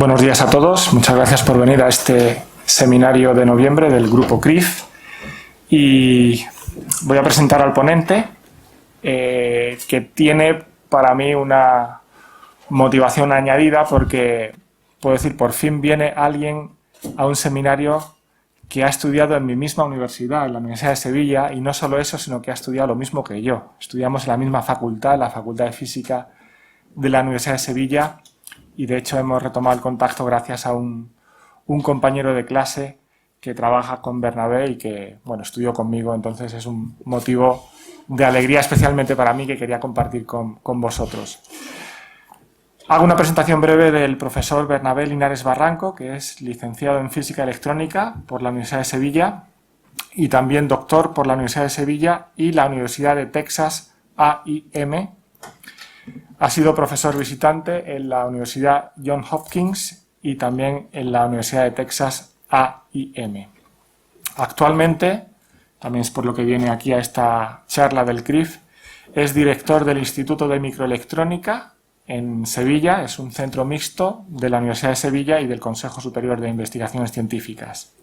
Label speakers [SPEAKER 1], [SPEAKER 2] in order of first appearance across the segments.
[SPEAKER 1] Buenos días a todos. Muchas gracias por venir a este seminario de noviembre del Grupo CRIF. Y voy a presentar al ponente, que tiene para mí una motivación añadida porque, puedo decir, por fin viene alguien a un seminario que ha estudiado en mi misma universidad, en la Universidad de Sevilla, y no solo eso, sino que ha estudiado lo mismo que yo. Estudiamos en la misma facultad, la Facultad de Física de la Universidad de Sevilla, y de hecho hemos retomado el contacto gracias a un compañero de clase que trabaja con Bernabé y que, bueno, estudió conmigo, entonces es un motivo de alegría especialmente para mí que quería compartir con vosotros. Hago una presentación breve del profesor Bernabé Linares Barranco, que es licenciado en Física Electrónica por la Universidad de Sevilla y también doctor por la Universidad de Sevilla y la Universidad de Texas A&M. Ha sido profesor visitante en la Universidad Johns Hopkins y también en la Universidad de Texas A&M. Actualmente, también es por lo que viene aquí a esta charla del CRIF, es director del Instituto de Microelectrónica en Sevilla, es un centro mixto de la Universidad de Sevilla y del Consejo Superior de Investigaciones Científicas.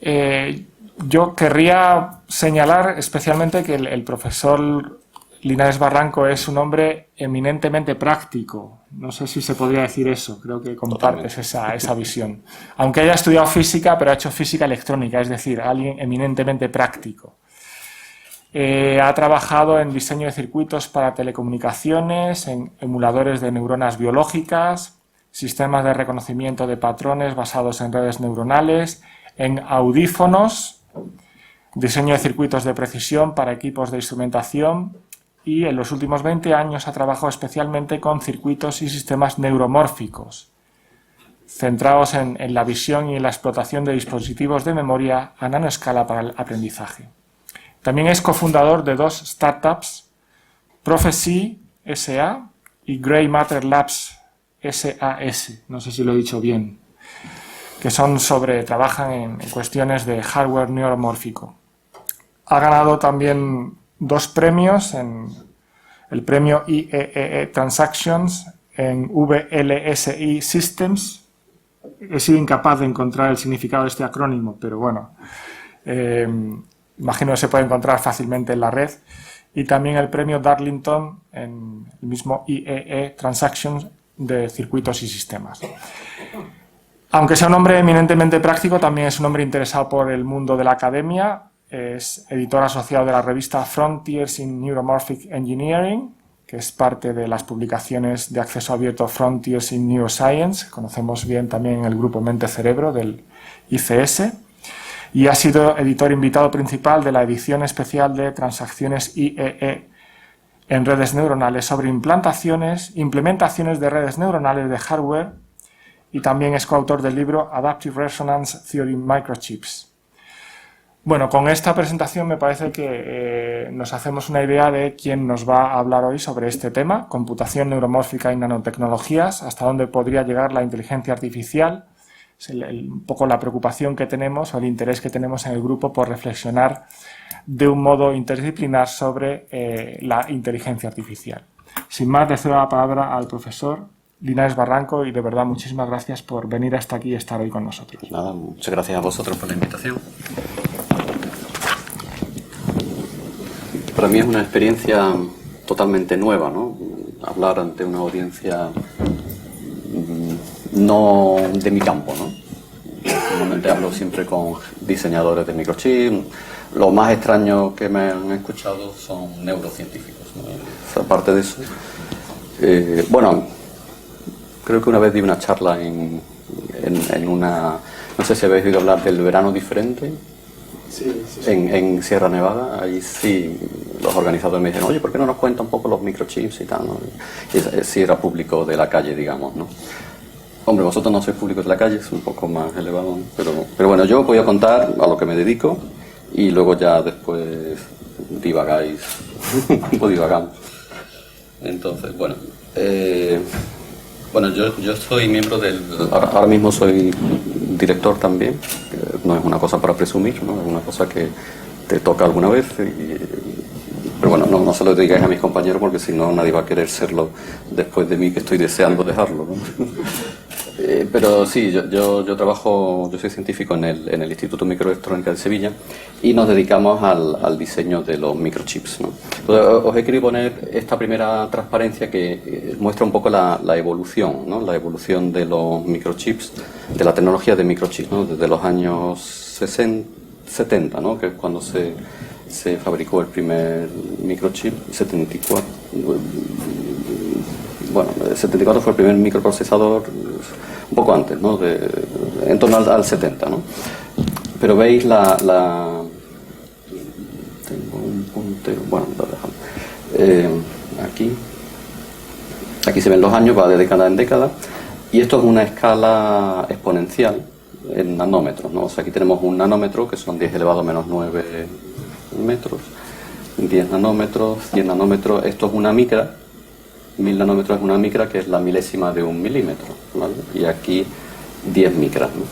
[SPEAKER 1] Yo querría señalar especialmente que el profesor Linares Barranco es un hombre eminentemente práctico. No sé si se podría decir eso, creo que compartes esa visión. Aunque haya estudiado física, pero ha hecho física electrónica, es decir, alguien eminentemente práctico. Ha trabajado en diseño de circuitos para telecomunicaciones, en emuladores de neuronas biológicas, sistemas de reconocimiento de patrones basados en redes neuronales, en audífonos, diseño de circuitos de precisión para equipos de instrumentación y en los últimos 20 años ha trabajado especialmente con circuitos y sistemas neuromórficos, centrados en la visión y en la explotación de dispositivos de memoria a nanoescala para el aprendizaje. También es cofundador de dos startups, Prophecy S.A. y Grey Matter Labs SAS, no sé si lo he dicho bien, que trabajan en cuestiones de hardware neuromórfico. Ha ganado también 2 premios, en el premio IEEE Transactions en VLSI Systems. He sido incapaz de encontrar el significado de este acrónimo, pero bueno, imagino que se puede encontrar fácilmente en la red. Y también el premio Darlington en el mismo IEEE Transactions de circuitos y sistemas. Aunque sea un hombre eminentemente práctico, también es un hombre interesado por el mundo de la academia. Es editor asociado de la revista Frontiers in Neuromorphic Engineering, que es parte de las publicaciones de acceso abierto Frontiers in Neuroscience, que conocemos bien también en el grupo Mente-Cerebro del ICS, y ha sido editor invitado principal de la edición especial de Transacciones IEE en redes neuronales sobre implementaciones de redes neuronales de hardware, y también es coautor del libro Adaptive Resonance Theory Microchips. Bueno, con esta presentación me parece que nos hacemos una idea de quién nos va a hablar hoy sobre este tema, computación neuromórfica y nanotecnologías, hasta dónde podría llegar la inteligencia artificial. Es un poco la preocupación que tenemos o el interés que tenemos en el grupo por reflexionar de un modo interdisciplinar sobre la inteligencia artificial. Sin más, le cedo la palabra al profesor Linares Barranco y de verdad muchísimas gracias por venir hasta aquí y estar hoy con nosotros.
[SPEAKER 2] Nada, muchas gracias a vosotros por la invitación. Para mí es una experiencia totalmente nueva, ¿no? Hablar ante una audiencia no de mi campo, ¿no? Normalmente hablo siempre con diseñadores de microchips. Lo más extraño que me han escuchado son neurocientíficos, ¿no? Aparte de eso, bueno, creo que una vez di una charla en una... No sé si habéis oído hablar del verano diferente. Sí. En Sierra Nevada. Ahí sí los organizadores me dijeron, oye, ¿por qué no nos cuenta un poco los microchips y tal, ¿no? Y sí era público de la calle, digamos, ¿no? Hombre, vosotros no sois públicos de la calle, es un poco más elevado, ¿no? Pero bueno, yo voy a contar a lo que me dedico y luego ya después divagáis, divagamos. Entonces, bueno, yo soy miembro del... Ahora mismo soy director también, no es una cosa para presumir, ¿no? Es una cosa que te toca alguna vez, pero bueno, no se lo digáis a mis compañeros porque si no nadie va a querer serlo después de mí, que estoy deseando dejarlo, ¿no? Pero sí, yo trabajo, yo soy científico en el Instituto de Microelectrónica de Sevilla y nos dedicamos al diseño de los microchips, ¿no? Entonces, os he querido poner esta primera transparencia que muestra un poco la evolución, ¿no? La evolución de los microchips, de la tecnología de microchips, ¿no? Desde los años 70, ¿no? Que es cuando se fabricó el primer microchip, 74. Bueno, el 74 fue el primer microprocesador, un poco antes, ¿no? En torno al 70, ¿no? Pero veis tengo un puntero, bueno, lo dejamos. Aquí se ven los años, va de década en década, y esto es una escala exponencial en nanómetros, ¿no? O sea, aquí tenemos un nanómetro, que son 10 elevado a menos 9 metros, 10 nanómetros, 100 nanómetros, esto es una micra. 1000 nanómetros es una micra, que es la milésima de un milímetro, ¿vale? Y aquí 10 micras, ¿no?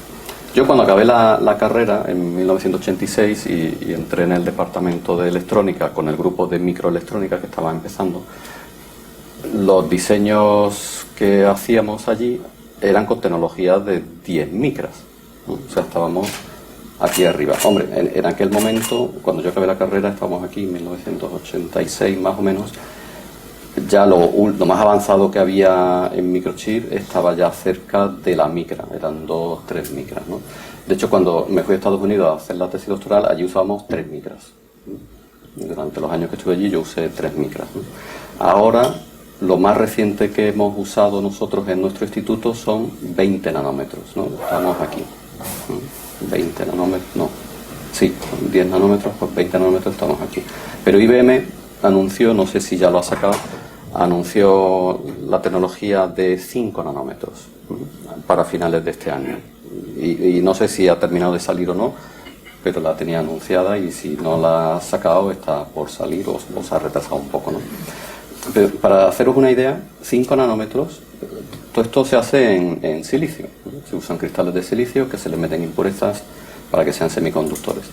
[SPEAKER 2] Yo cuando acabé la carrera en 1986 y entré en el departamento de electrónica con el grupo de microelectrónica que estaba empezando, los diseños que hacíamos allí eran con tecnologías de 10 micras, ¿no? O sea, estábamos aquí arriba. Hombre, en aquel momento, cuando yo acabé la carrera, estábamos aquí en 1986 más o menos. Ya lo más avanzado que había en microchip estaba ya cerca de la micra, eran 2-3 micras, ¿no? De hecho, cuando me fui a Estados Unidos a hacer la tesis doctoral, allí usábamos 3 micras. Durante los años que estuve allí yo usé 3 micras, ¿no? Ahora, lo más reciente que hemos usado nosotros en nuestro instituto son 20 nanómetros, ¿no? Estamos aquí. 20 nanómetros, no. Sí, 10 nanómetros, pues 20 nanómetros estamos aquí. Pero IBM anunció, no sé si ya lo ha sacado, anunció la tecnología de 5 nanómetros para finales de este año. Y no sé si ha terminado de salir o no, pero la tenía anunciada y si no la ha sacado está por salir o se ha retrasado un poco, ¿no? Pero para haceros una idea, 5 nanómetros, todo esto se hace en silicio, ¿no? Se usan cristales de silicio que se le meten impurezas para que sean semiconductores.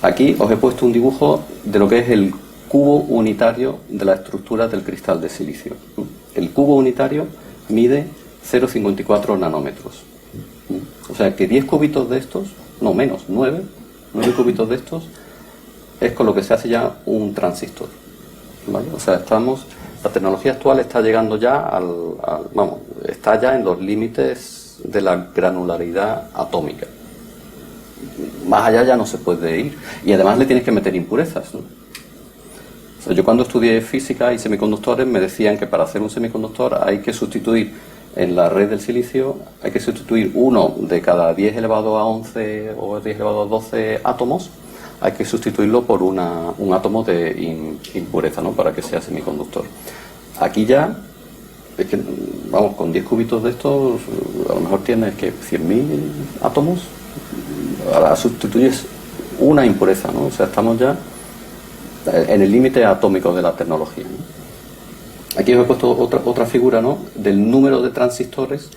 [SPEAKER 2] Aquí os he puesto un dibujo de lo que es el cubo unitario de la estructura del cristal de silicio. El cubo unitario mide 0,54 nanómetros. O sea que 10 cubitos de estos, no menos, 9 cubitos de estos, es con lo que se hace ya un transistor, ¿vale? O sea, la tecnología actual está llegando ya está ya en los límites de la granularidad atómica. Más allá ya no se puede ir. Y además le tienes que meter impurezas, ¿no? O sea, yo cuando estudié física y semiconductores me decían que para hacer un semiconductor hay que sustituir en la red del silicio, hay que sustituir uno de cada 10 elevado a 11 o 10 elevado a 12 átomos, hay que sustituirlo por un átomo de impureza, ¿no? Para que sea semiconductor. Aquí ya, es que, vamos, con 10 cubitos de estos, a lo mejor tienes que 100.000 átomos, ahora sustituyes una impureza, ¿no? O sea, estamos ya en el límite atómico de la tecnología, ¿no? Aquí os he puesto otra figura, ¿no? Del número de transistores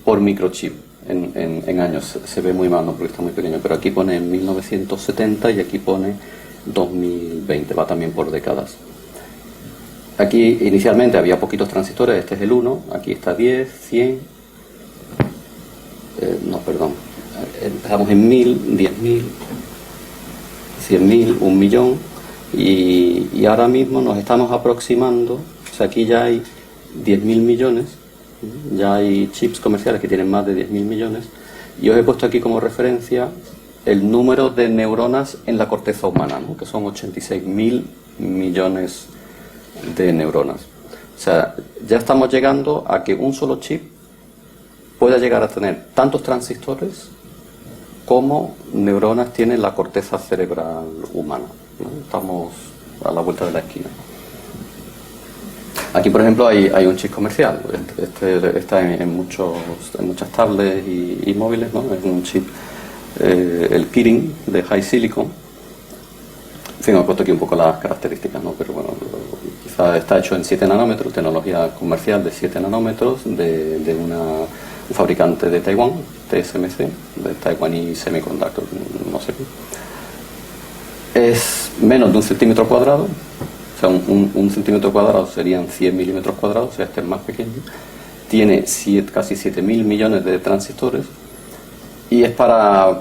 [SPEAKER 2] por microchip en años. Se ve muy mal, ¿no? Porque está muy pequeño, pero aquí pone 1970 y aquí pone 2020, va también por décadas. Aquí inicialmente había poquitos transistores, este es el 1, aquí está 10, 100, empezamos en 1000, 10.000, 100.000, 1 millón, y ahora mismo nos estamos aproximando, o sea, aquí ya hay 10.000 millones, ya hay chips comerciales que tienen más de 10.000 millones, y os he puesto aquí como referencia el número de neuronas en la corteza humana, ¿no? Que son 86.000 millones de neuronas. O sea, ya estamos llegando a que un solo chip pueda llegar a tener tantos transistores como neuronas tiene la corteza cerebral humana, ¿no? Estamos a la vuelta de la esquina. Aquí, por ejemplo, hay un chip comercial. Este está en muchas tablets y móviles, ¿no? Es un chip, el Kirin de High Silicon. En fin, he puesto aquí un poco las características, ¿no? Pero bueno, quizá está hecho en 7 nanómetros, tecnología comercial de 7 nanómetros, de un fabricante de Taiwán, TSMC, de Taiwanese Semiconductor, no sé qué. Es menos de 1 centímetro cuadrado, o sea, un centímetro cuadrado serían 100 milímetros cuadrados, o sea, este es más pequeño, tiene casi 7.000 millones de transistores y es para,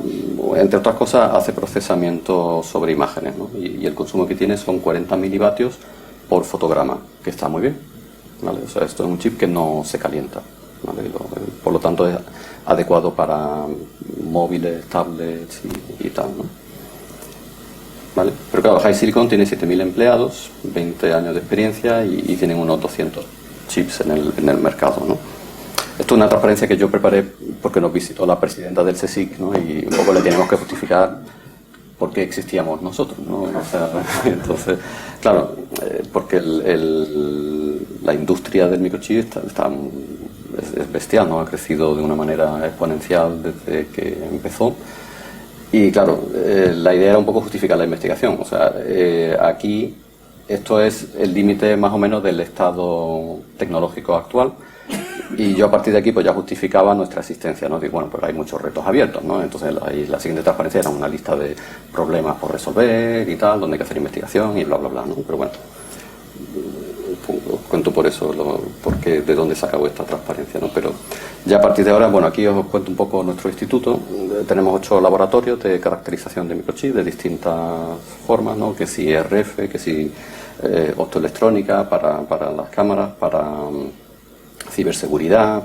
[SPEAKER 2] entre otras cosas, hace procesamiento sobre imágenes, ¿no? Y el consumo que tiene son 40 milivatios por fotograma, que está muy bien, ¿vale? O sea, esto es un chip que no se calienta, ¿vale? Por lo tanto es adecuado para móviles, tablets y tal, ¿no? ¿Vale? Pero claro, HiSilicon tiene 7.000 empleados, 20 años de experiencia y tienen unos 200 chips en el mercado, ¿no? Esto es una transparencia que yo preparé porque nos visitó la presidenta del CSIC, ¿no? Y un poco le tenemos que justificar por qué existíamos nosotros, ¿no? O sea, entonces, claro, porque la industria del microchip es bestial, ¿no? Ha crecido de una manera exponencial desde que empezó. Y claro, la idea era un poco justificar la investigación. O sea, aquí esto es el límite más o menos del estado tecnológico actual. Y yo a partir de aquí pues ya justificaba nuestra existencia, ¿no? Digo, bueno, pues hay muchos retos abiertos, ¿no? Entonces ahí la siguiente transparencia era una lista de problemas por resolver y tal, donde hay que hacer investigación y bla, bla, bla, ¿no? Pero bueno, os cuento por eso, porque de dónde se acabó esta transparencia, ¿no? Pero ya a partir de ahora, bueno, aquí os cuento un poco nuestro instituto. Tenemos 8 laboratorios de caracterización de microchip de distintas formas, ¿no? Que si RF, que si optoelectrónica para las cámaras, para ciberseguridad,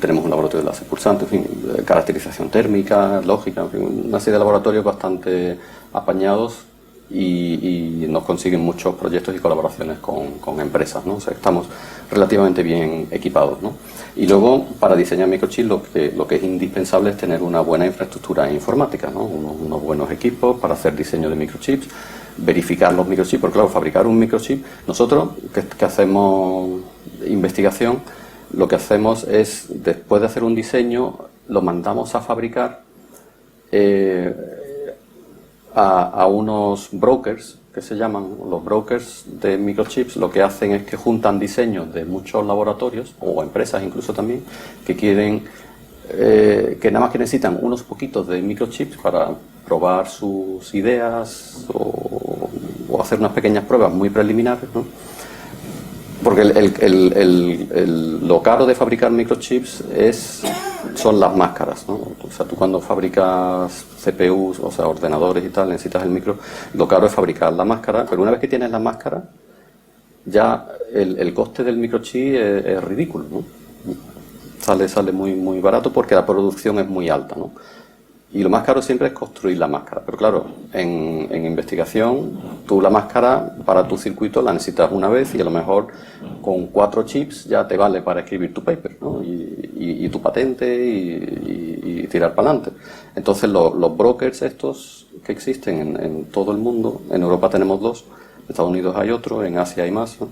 [SPEAKER 2] tenemos un laboratorio de láser pulsante, en fin, caracterización térmica, lógica, en fin, una serie de laboratorios bastante apañados y nos consiguen muchos proyectos y colaboraciones con empresas, ¿no? O sea, estamos relativamente bien equipados, ¿no? Y luego, para diseñar microchips, lo que es indispensable es tener una buena infraestructura informática, ¿no? Unos buenos equipos para hacer diseño de microchips, verificar los microchips, porque claro, fabricar un microchip, nosotros que hacemos investigación, lo que hacemos es, después de hacer un diseño, lo mandamos a fabricar a unos brokers, que se llaman los brokers de microchips. Lo que hacen es que juntan diseños de muchos laboratorios, o empresas incluso también, que quieren, que nada más que necesitan unos poquitos de microchips para probar sus ideas o hacer unas pequeñas pruebas muy preliminares, ¿no? Porque lo caro de fabricar microchips son las máscaras, ¿no? O sea, tú cuando fabricas CPUs, o sea, ordenadores y tal, necesitas el micro. Lo caro es fabricar la máscara, pero una vez que tienes la máscara, ya el coste del microchip es ridículo, ¿no? Sale muy barato porque la producción es muy alta, ¿no? Y lo más caro siempre es construir la máscara. Pero claro, en investigación, tú la máscara para tu circuito la necesitas una vez y a lo mejor con 4 chips ya te vale para escribir tu paper, ¿no? Y tu patente y tirar para adelante. Entonces los brokers estos que existen en todo el mundo, en Europa tenemos 2, en Estados Unidos hay otro, en Asia hay más, ¿no?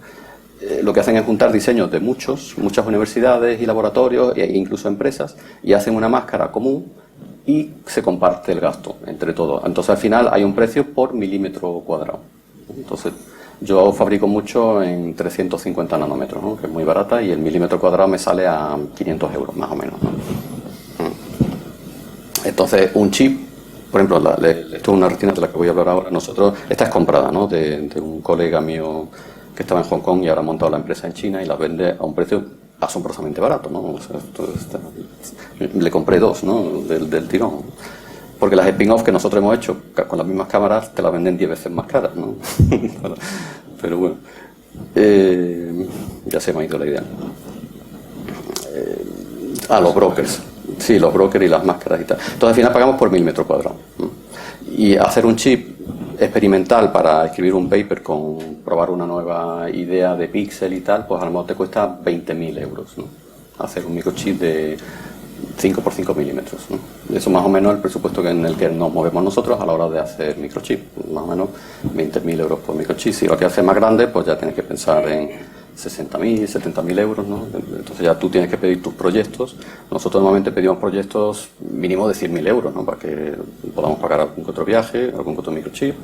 [SPEAKER 2] Lo que hacen es juntar diseños de muchas universidades y laboratorios e incluso empresas y hacen una máscara común y se comparte el gasto entre todos. Entonces al final hay un precio por milímetro cuadrado. Entonces yo fabrico mucho en 350 nanómetros, ¿no? Que es muy barata, y el milímetro cuadrado me sale a 500 euros más o menos, ¿no? Entonces un chip, por ejemplo, esto es una retina de la que voy a hablar ahora. Esta es comprada, ¿no? de un colega mío que estaba en Hong Kong y ahora ha montado la empresa en China y la vende a un precio asombrosamente barato, ¿no? O sea, le compré 2, ¿no? Del tirón. Porque las spin-off que nosotros hemos hecho con las mismas cámaras te las venden 10 veces más caras, ¿no? Pero bueno, ya se me ha ido la idea. Los brokers. Sí, los brokers y las máscaras y tal. Entonces al final pagamos por milímetro cuadrado, ¿no? Y hacer un chip experimental para escribir un paper con probar una nueva idea de píxel y tal, pues a lo mejor te cuesta 20.000 euros, ¿no? Hacer un microchip de 5 por 5 milímetros, ¿no? Eso más o menos el presupuesto en el que nos movemos nosotros a la hora de hacer microchip, más o menos 20.000 euros por microchip. Si lo que haces más grande, pues ya tienes que pensar en 60.000, 70.000 euros, ¿no? Entonces ya tú tienes que pedir tus proyectos. Nosotros normalmente pedimos proyectos mínimo de 100.000 euros, ¿no? Para que podamos pagar algún otro viaje, algún otro microchip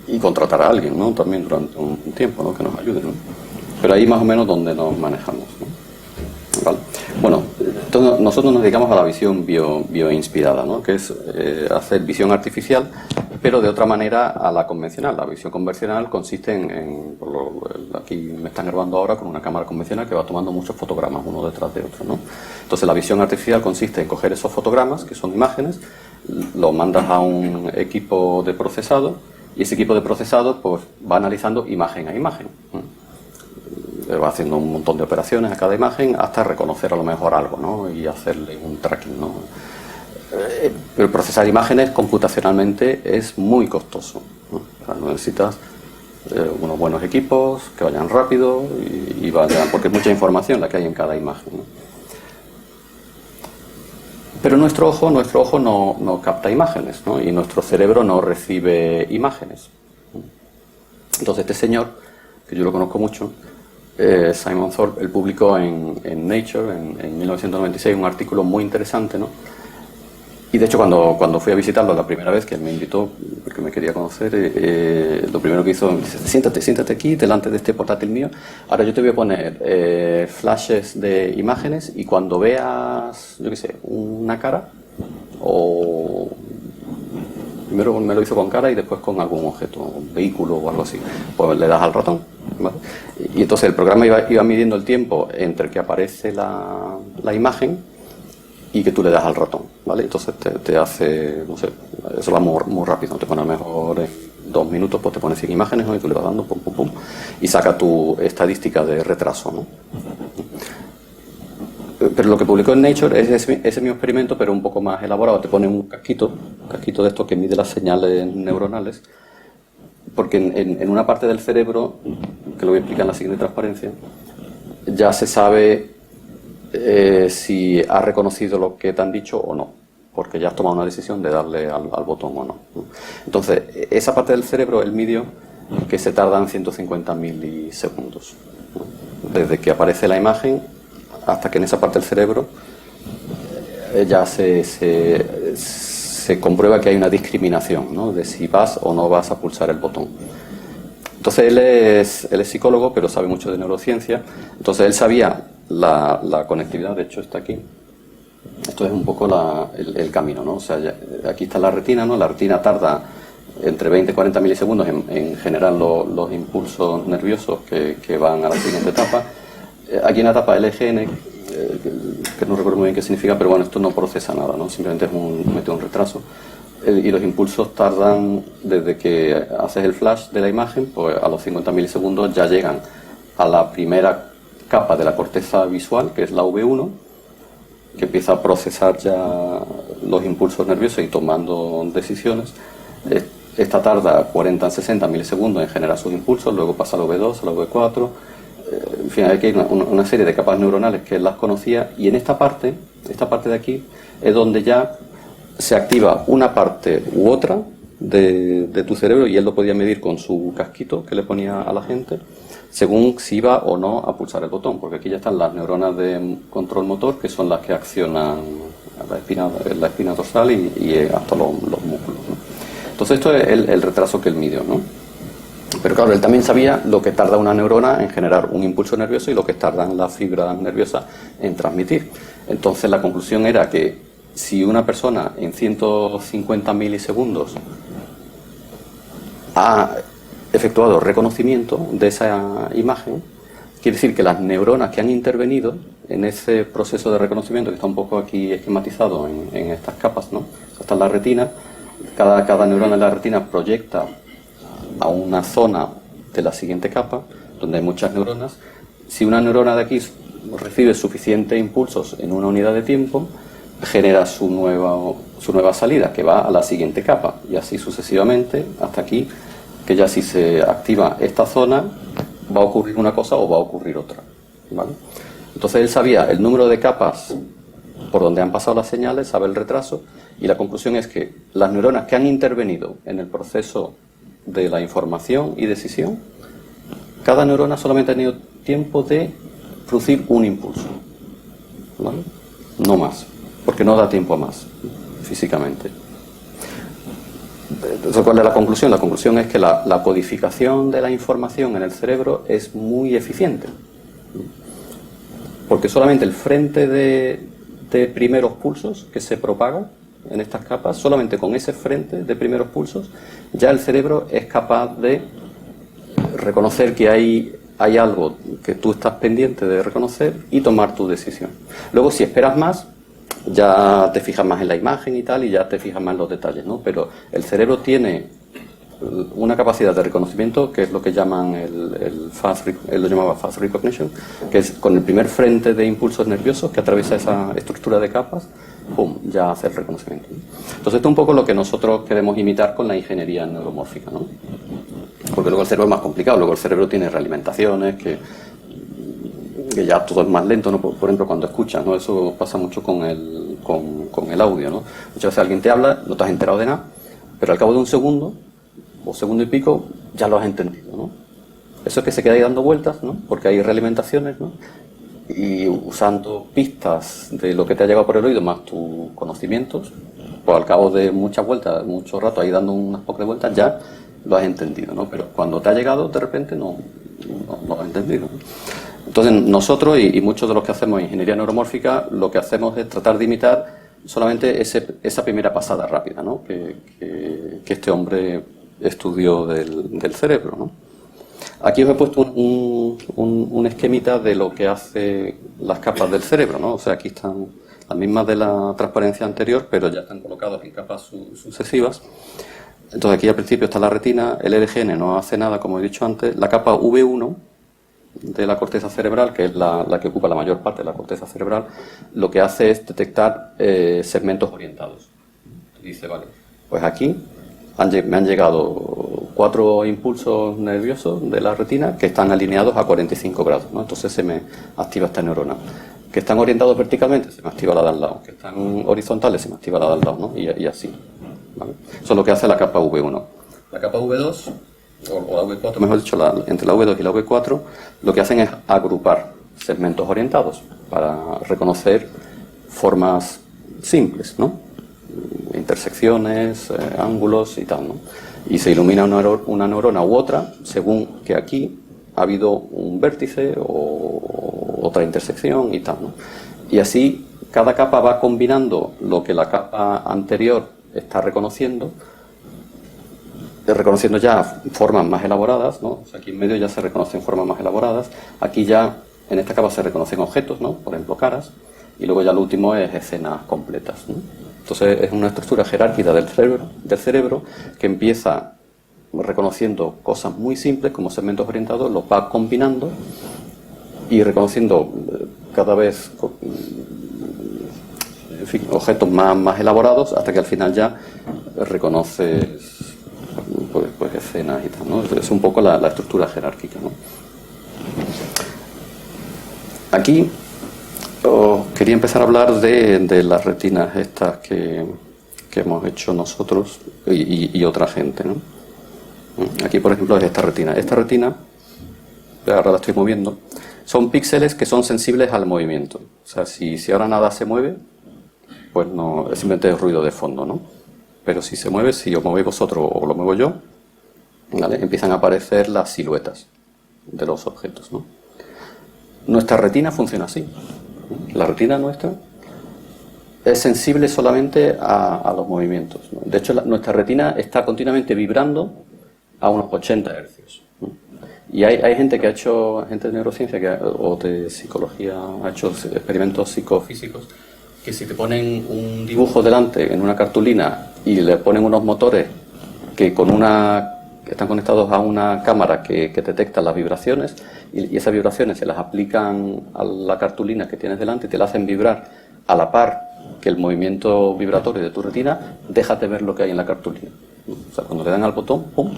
[SPEAKER 2] y contratar a alguien, ¿no? También durante un tiempo, ¿no? Que nos ayude, ¿no? Pero ahí más o menos donde nos manejamos, ¿no? ¿Vale? Bueno, entonces nosotros nos dedicamos a la visión bioinspirada, ¿no? Que es hacer visión artificial, pero de otra manera a la convencional. La visión convencional consiste aquí me están grabando ahora con una cámara convencional que va tomando muchos fotogramas uno detrás de otro, ¿no? Entonces la visión artificial consiste en coger esos fotogramas, que son imágenes, los mandas a un equipo de procesado y ese equipo de procesado pues va analizando imagen a imagen. Va haciendo un montón de operaciones a cada imagen hasta reconocer a lo mejor algo, ¿no? Y hacerle un tracking, ¿no? Pero procesar imágenes computacionalmente es muy costoso, ¿no? O sea, necesitas unos buenos equipos que vayan rápido y vayan, porque es mucha información la que hay en cada imagen, ¿no? Pero nuestro ojo no capta imágenes, ¿no? Y nuestro cerebro no recibe imágenes. Entonces este señor, que yo lo conozco mucho, Simon Thorpe, él publicó en Nature en 1996 un artículo muy interesante, ¿no? Y de hecho cuando fui a visitarlo la primera vez, que él me invitó porque me quería conocer, lo primero que hizo, me dice, siéntate aquí delante de este portátil mío, ahora yo te voy a poner flashes de imágenes y cuando veas, yo qué sé, una cara, o primero me lo hizo con cara y después con algún objeto, un vehículo o algo así, pues le das al ratón, ¿vale? Y entonces el programa iba midiendo el tiempo entre que aparece la imagen y que tú le das al ratón, ¿vale? Entonces te hace, no sé, eso va muy rápido, te pone a lo mejor en 2 minutos, pues te pone 100 imágenes, ¿no? Y tú le vas dando pum, pum, pum, y saca tu estadística de retraso, ¿no? Pero lo que publicó en Nature es ese mismo experimento, pero un poco más elaborado. Te pone un casquito de estos que mide las señales neuronales, porque en una parte del cerebro, que lo voy a explicar en la siguiente transparencia, ya se sabe si has reconocido lo que te han dicho o no, porque ya has tomado una decisión de darle al botón o no. Entonces, esa parte del cerebro, el midió que se tardan 150 milisegundos, ¿no? Desde que aparece la imagen hasta que en esa parte del cerebro ya se comprueba que hay una discriminación, ¿no? De si vas o no vas a pulsar el botón. Entonces él es psicólogo, pero sabe mucho de neurociencia. Entonces él sabía la conectividad, de hecho está aquí. Esto es un poco el camino, ¿no? O sea, aquí está la retina, ¿no? La retina tarda entre 20 y 40 milisegundos en generar los impulsos nerviosos que van a la siguiente etapa. Aquí en la etapa LGN, que no recuerdo muy bien qué significa, pero bueno, esto no procesa nada, ¿no? Simplemente mete un retraso. Y los impulsos tardan, desde que haces el flash de la imagen, pues a los 50 milisegundos ya llegan a la primera capa de la corteza visual, que es la V1, que empieza a procesar ya los impulsos nerviosos y tomando decisiones. Esta tarda 40 a 60 milisegundos en generar sus impulsos, luego pasa a la V2, a la V4. En fin, aquí hay una serie de capas neuronales que él las conocía, y en esta parte de aquí, es donde ya se activa una parte u otra de tu cerebro, y él lo podía medir con su casquito que le ponía a la gente, según si iba o no a pulsar el botón, porque aquí ya están las neuronas de control motor, que son las que accionan la espina dorsal y hasta los músculos, ¿no? Entonces esto es el retraso que él midió, ¿no? Pero claro, él también sabía lo que tarda una neurona en generar un impulso nervioso y lo que tardan las fibras nerviosas en transmitir. Entonces la conclusión era que si una persona en 150 milisegundos ha efectuado reconocimiento de esa imagen, quiere decir que las neuronas que han intervenido en ese proceso de reconocimiento, que está un poco aquí esquematizado en estas capas, ¿no? Está en la retina, cada neurona en la retina proyecta a una zona de la siguiente capa, donde hay muchas neuronas. Si una neurona de aquí recibe suficientes impulsos en una unidad de tiempo, genera su nueva salida, que va a la siguiente capa, y así sucesivamente, hasta aquí, que ya si se activa esta zona, va a ocurrir una cosa o va a ocurrir otra, ¿vale? Entonces él sabía el número de capas por donde han pasado las señales, sabe el retraso, y la conclusión es que las neuronas que han intervenido en el proceso de la información y decisión, cada neurona solamente ha tenido tiempo de producir un impulso, ¿vale? No más, porque no da tiempo a más físicamente. Entonces, ¿cuál es la conclusión? La conclusión es que la codificación de la información en el cerebro es muy eficiente, porque solamente el frente de primeros pulsos que se propaga en estas capas, solamente con ese frente de primeros pulsos, ya el cerebro es capaz de reconocer que hay algo que tú estás pendiente de reconocer y tomar tu decisión. Luego, si esperas más, ya te fijas más en la imagen y tal, y ya te fijas más en los detalles, ¿no? Pero el cerebro tiene una capacidad de reconocimiento que es lo que llaman él lo llamaba fast recognition, que es con el primer frente de impulsos nerviosos que atraviesa esa estructura de capas, ¡pum!, ya hace el reconocimiento, ¿no? Entonces esto es un poco lo que nosotros queremos imitar con la ingeniería neuromórfica, ¿no? Porque luego el cerebro es más complicado, luego el cerebro tiene realimentaciones que ya todo es más lento, ¿no? Por ejemplo, cuando escuchas, ¿no? Eso pasa mucho con el audio, ¿no? Muchas veces alguien te habla, no te has enterado de nada, pero al cabo de un segundo o segundo y pico ya lo has entendido, ¿no? Eso es que se queda ahí dando vueltas, ¿no? Porque hay realimentaciones, ¿no? Y usando pistas de lo que te ha llegado por el oído más tus conocimientos, pues al cabo de muchas vueltas, mucho rato ahí dando unas pocas vueltas, ya lo has entendido, ¿no? Pero cuando te ha llegado, de repente no lo has entendido, ¿no? Entonces nosotros y muchos de los que hacemos ingeniería neuromórfica, lo que hacemos es tratar de imitar solamente esa primera pasada rápida, ¿no? que este hombre estudió del cerebro, ¿no? Aquí os he puesto un esquemita de lo que hace las capas del cerebro, ¿no? O sea, aquí están las mismas de la transparencia anterior, pero ya están colocadas en capas sucesivas. Entonces aquí al principio está la retina, el LGN no hace nada, como he dicho antes. La capa V1 de la corteza cerebral, que es la que ocupa la mayor parte de la corteza cerebral, lo que hace es detectar segmentos orientados. Dice, vale, pues aquí me han llegado 4 impulsos nerviosos de la retina que están alineados a 45 grados, ¿no? Entonces se me activa esta neurona. Que están orientados verticalmente, se me activa la de al lado. Que están horizontales, se me activa la de al lado, ¿no? Y así, ¿vale? Eso es lo que hace la capa V1. La capa V2, o la V4, mejor dicho, entre la V2 y la V4, lo que hacen es agrupar segmentos orientados para reconocer formas simples, ¿no? Intersecciones, ángulos y tal, ¿no? Y se ilumina una neurona u otra según que aquí ha habido un vértice o otra intersección y tal, ¿no? Y así cada capa va combinando lo que la capa anterior está reconociendo ya formas más elaboradas, ¿no? O sea, aquí en medio ya se reconocen formas más elaboradas. Aquí ya, en esta capa se reconocen objetos, ¿no? Por ejemplo, caras. Y luego ya lo último es escenas completas, ¿no? Entonces es una estructura jerárquica del cerebro que empieza reconociendo cosas muy simples como segmentos orientados, los va combinando y reconociendo cada vez, en fin, objetos más elaborados hasta que al final ya reconoces pues escenas y tal, ¿no? Es un poco la estructura jerárquica, ¿no? Aquí os quería empezar a hablar de las retinas estas que hemos hecho nosotros y otra gente, ¿no? Aquí, por ejemplo, es esta retina. Esta retina, ahora la estoy moviendo, son píxeles que son sensibles al movimiento. O sea, si ahora nada se mueve, pues no, es simplemente ruido de fondo, ¿no? Pero si se mueve, si os movéis vosotros o lo muevo yo, ¿vale?, empiezan a aparecer las siluetas de los objetos, ¿no? Nuestra retina funciona así. La retina nuestra es sensible solamente a los movimientos, ¿no? De hecho, nuestra retina está continuamente vibrando a unos 80 Hz. ¿no? Y hay gente que ha hecho, gente de neurociencia o de psicología, ha hecho experimentos psicofísicos, que si te ponen un dibujo delante en una cartulina y le ponen unos motores que están conectados a una cámara que detecta las vibraciones y esas vibraciones se las aplican a la cartulina que tienes delante y te la hacen vibrar a la par que el movimiento vibratorio de tu retina, déjate ver lo que hay en la cartulina. O sea, cuando le dan al botón, ¡pum!,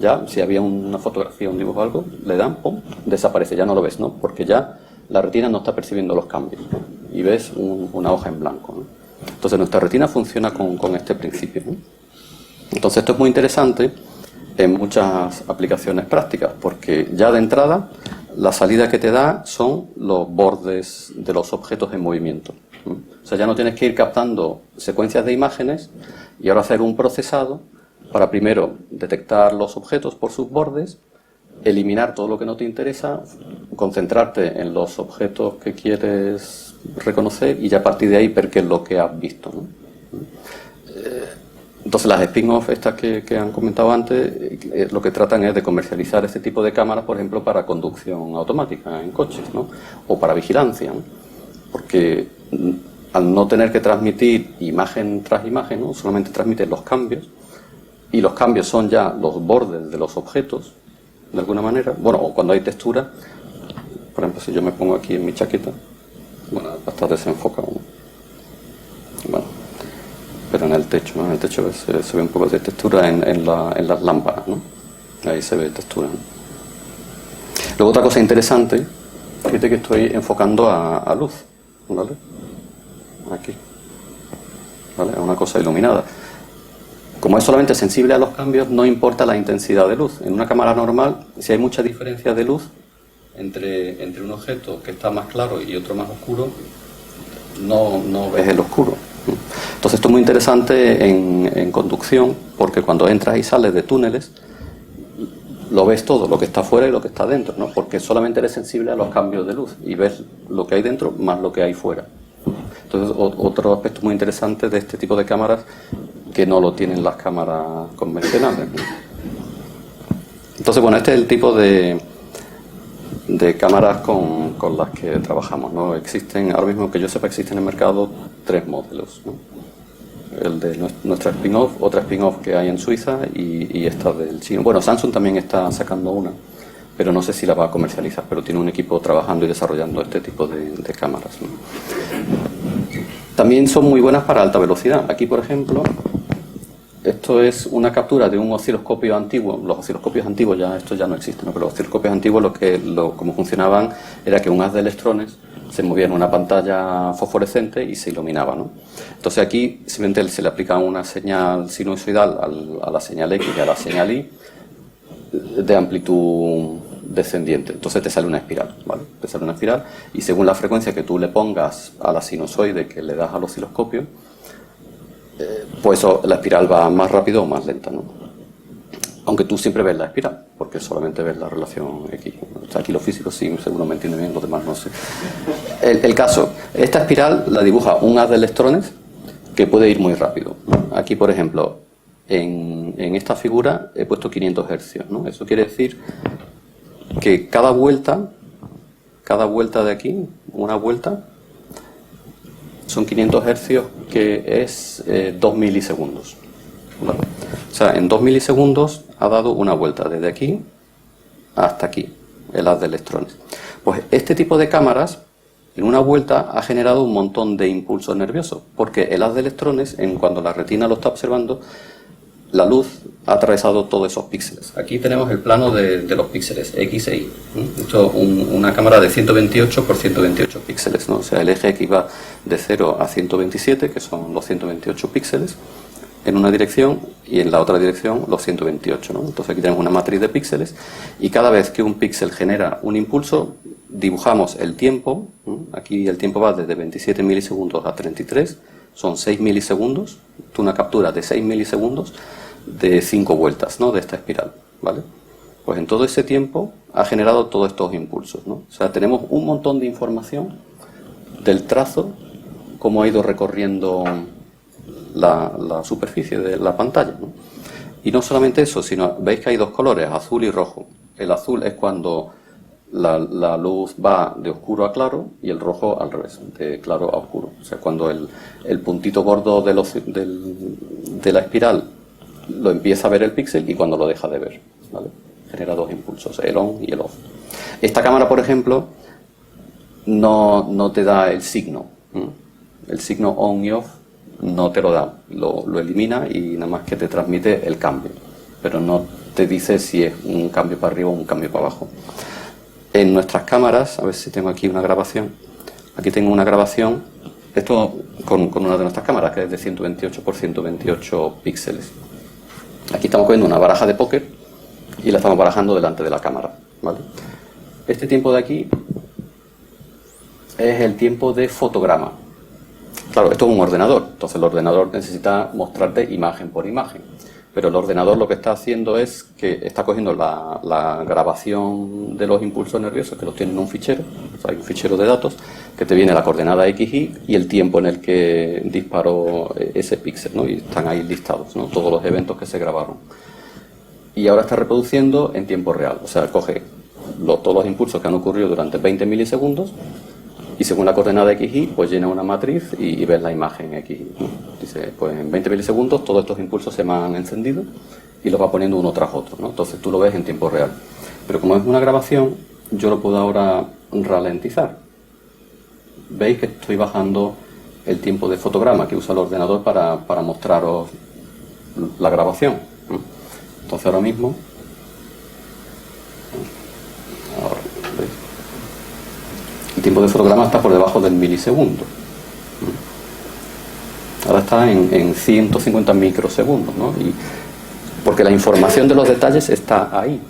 [SPEAKER 2] ya, si había una fotografía, un dibujo o algo, le dan, ¡pum!, desaparece, ya no lo ves, ¿no? Porque ya la retina no está percibiendo los cambios, ¿no? Y ves una hoja en blanco, ¿no? Entonces nuestra retina funciona con este principio, ¿no? Entonces esto es muy interesante en muchas aplicaciones prácticas, porque ya de entrada la salida que te da son los bordes de los objetos en movimiento. O sea, ya no tienes que ir captando secuencias de imágenes y ahora hacer un procesado para primero detectar los objetos por sus bordes, eliminar todo lo que no te interesa, concentrarte en los objetos que quieres reconocer y ya a partir de ahí ver qué es lo que has visto, ¿no? Entonces las spin-off estas que han comentado antes, lo que tratan es de comercializar este tipo de cámaras, por ejemplo, para conducción automática en coches, ¿no? O para vigilancia, ¿no? Porque al no tener que transmitir imagen tras imagen, ¿no? Solamente transmiten los cambios, y los cambios son ya los bordes de los objetos, de alguna manera. Bueno, o cuando hay textura, por ejemplo, si yo me pongo aquí en mi chaqueta, bueno, va a estar desenfocado, ¿no? Bueno, pero en el techo, ¿no? En el techo se ve un poco de textura en las lámparas, ¿no? Ahí se ve textura, ¿no? Luego otra cosa interesante, fíjate que estoy enfocando a luz, ¿vale? Aquí, ¿vale? Es una cosa iluminada. Como es solamente sensible a los cambios, no importa la intensidad de luz. En una cámara normal, si hay mucha diferencia de luz entre un objeto que está más claro y otro más oscuro, no ves el oscuro. Entonces esto es muy interesante en conducción, porque cuando entras y sales de túneles, lo ves todo, lo que está fuera y lo que está dentro, ¿no? Porque solamente eres sensible a los cambios de luz y ves lo que hay dentro más lo que hay fuera. Entonces otro aspecto muy interesante de este tipo de cámaras que no lo tienen las cámaras convencionales, ¿no? Entonces, bueno, este es el tipo de cámaras con las que trabajamos, ¿no? Existen, ahora mismo que yo sepa, existen en el mercado 3 modelos, ¿no? El de nuestra spin-off, otra spin-off que hay en Suiza y esta del chino. Bueno, Samsung también está sacando una, pero no sé si la va a comercializar, pero tiene un equipo trabajando y desarrollando este tipo de cámaras, ¿no? También son muy buenas para alta velocidad. Aquí, por ejemplo, esto es una captura de un osciloscopio antiguo. Los osciloscopios antiguos esto ya no existe, ¿no? Pero los osciloscopios antiguos como funcionaban era que un haz de electrones se movía en una pantalla fosforescente y se iluminaba, ¿no? Entonces aquí simplemente se le aplica una señal sinusoidal a la señal X y a la señal Y de amplitud descendiente. Entonces te sale una espiral, ¿vale? Te sale una espiral y según la frecuencia que tú le pongas a la sinusoide que le das al osciloscopio, pues la espiral va más rápido o más lenta, ¿no? Aunque tú siempre ves la espiral, porque solamente ves la relación X. O sea, aquí los físicos sí, seguro me entienden bien, los demás no sé. El caso, esta espiral la dibuja un haz de electrones que puede ir muy rápido. Aquí, por ejemplo, en esta figura he puesto 500 hercios, ¿no? Eso quiere decir que cada vuelta de aquí, una vuelta, son 500 hercios, que es 2 milisegundos, ¿vale? O sea, en 2 milisegundos ha dado una vuelta desde aquí hasta aquí, el haz de electrones. Pues este tipo de cámaras, en una vuelta, ha generado un montón de impulsos nerviosos, porque el haz de electrones, cuando la retina lo está observando, la luz ha atravesado todos esos píxeles. Aquí tenemos el plano de los píxeles, X e Y. Esto es una cámara de 128 por 128 píxeles, ¿no? O sea, el eje X va de 0 a 127, que son los 128 píxeles, en una dirección, y en la otra dirección los 128, ¿no? Entonces aquí tenemos una matriz de píxeles, y cada vez que un píxel genera un impulso, dibujamos el tiempo. Aquí el tiempo va desde 27 milisegundos a 33, son 6 milisegundos, una captura de 6 milisegundos de 5 vueltas, ¿no? De esta espiral, ¿vale? Pues en todo ese tiempo ha generado todos estos impulsos, ¿no? O sea, tenemos un montón de información del trazo, cómo ha ido recorriendo la superficie de la pantalla, ¿no? Y no solamente eso, sino veis que hay dos colores, azul y rojo. El azul es cuando la luz va de oscuro a claro, y el rojo al revés, de claro a oscuro. O sea, cuando el puntito gordo de la espiral lo empieza a ver el píxel y cuando lo deja de ver, ¿vale? Genera dos impulsos, el on y el off. Esta cámara, por ejemplo, no te da el signo. El signo on y off no te lo da, lo elimina y nada más que te transmite el cambio, pero no te dice si es un cambio para arriba o un cambio para abajo. En nuestras cámaras, a ver si tengo aquí una grabación, aquí tengo una grabación, esto con una de nuestras cámaras, que es de 128 por 128 píxeles. Aquí estamos cogiendo una baraja de póker y la estamos barajando delante de la cámara, ¿vale? Este tiempo de aquí es el tiempo de fotograma. Claro, esto es un ordenador, entonces el ordenador necesita mostrarte imagen por imagen, pero el ordenador lo que está haciendo es que está cogiendo la grabación de los impulsos nerviosos, que los tiene en un fichero, o sea, hay un fichero de datos, que te viene la coordenada XY y el tiempo en el que disparó ese píxel, ¿no? Y están ahí listados, ¿no? Todos los eventos que se grabaron. Y ahora está reproduciendo en tiempo real, o sea, coge todos los impulsos que han ocurrido durante 20 milisegundos y según la coordenada XY, pues llena una matriz y ves la imagen XY, ¿no? Dice, pues en 20 milisegundos todos estos impulsos se me han encendido y los va poniendo uno tras otro, ¿no? Entonces tú lo ves en tiempo real. Pero como es una grabación, yo lo puedo ahora ralentizar. Veis que estoy bajando el tiempo de fotograma que usa el ordenador para mostraros la grabación. Entonces ahora mismo, ¿veis? El tiempo de fotograma está por debajo del milisegundo. Ahora está en 150 microsegundos, ¿no? Porque la información de los detalles está ahí.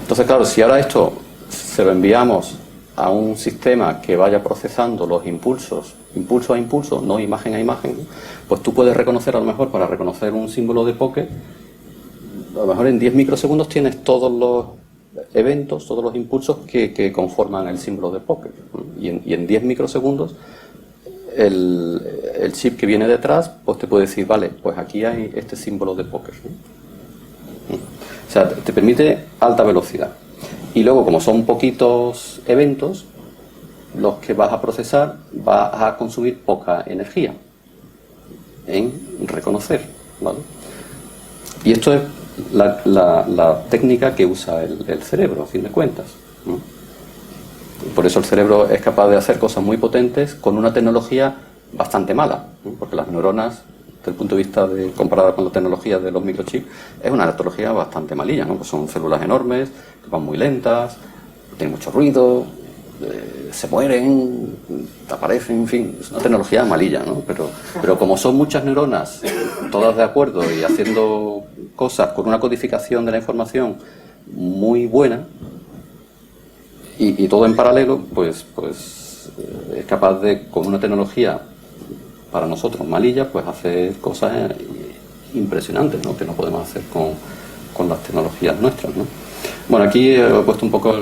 [SPEAKER 2] Entonces, claro, si ahora esto se lo enviamos a un sistema que vaya procesando los impulsos, impulso a impulso, no imagen a imagen, pues tú puedes reconocer, a lo mejor, para reconocer un símbolo de poke, a lo mejor en 10 microsegundos tienes todos los eventos, todos los impulsos que conforman el símbolo de poke. Y en 10 microsegundos el chip que viene detrás pues te puede decir, vale, pues aquí hay este símbolo de poke. O sea, te permite alta velocidad. Y luego, como son poquitos eventos, los que vas a procesar, vas a consumir poca energía en reconocer, ¿vale? Y esto es la técnica que usa el cerebro, a fin de cuentas, ¿no? Por eso el cerebro es capaz de hacer cosas muy potentes con una tecnología bastante mala, ¿no? Porque las neuronas, desde el punto de vista comparada con la tecnología de los microchips, es una tecnología bastante malilla, ¿no? Pues son células enormes, que van muy lentas, tienen mucho ruido, se mueren, aparecen, en fin, es una tecnología malilla, ¿no? Pero como son muchas neuronas, todas de acuerdo y haciendo cosas con una codificación de la información muy buena, y todo en paralelo, pues es capaz de, con una tecnología para nosotros malilla, pues hacer cosas impresionantes, ¿no? Que no podemos hacer con las tecnologías nuestras, ¿no? Bueno, aquí he puesto un poco,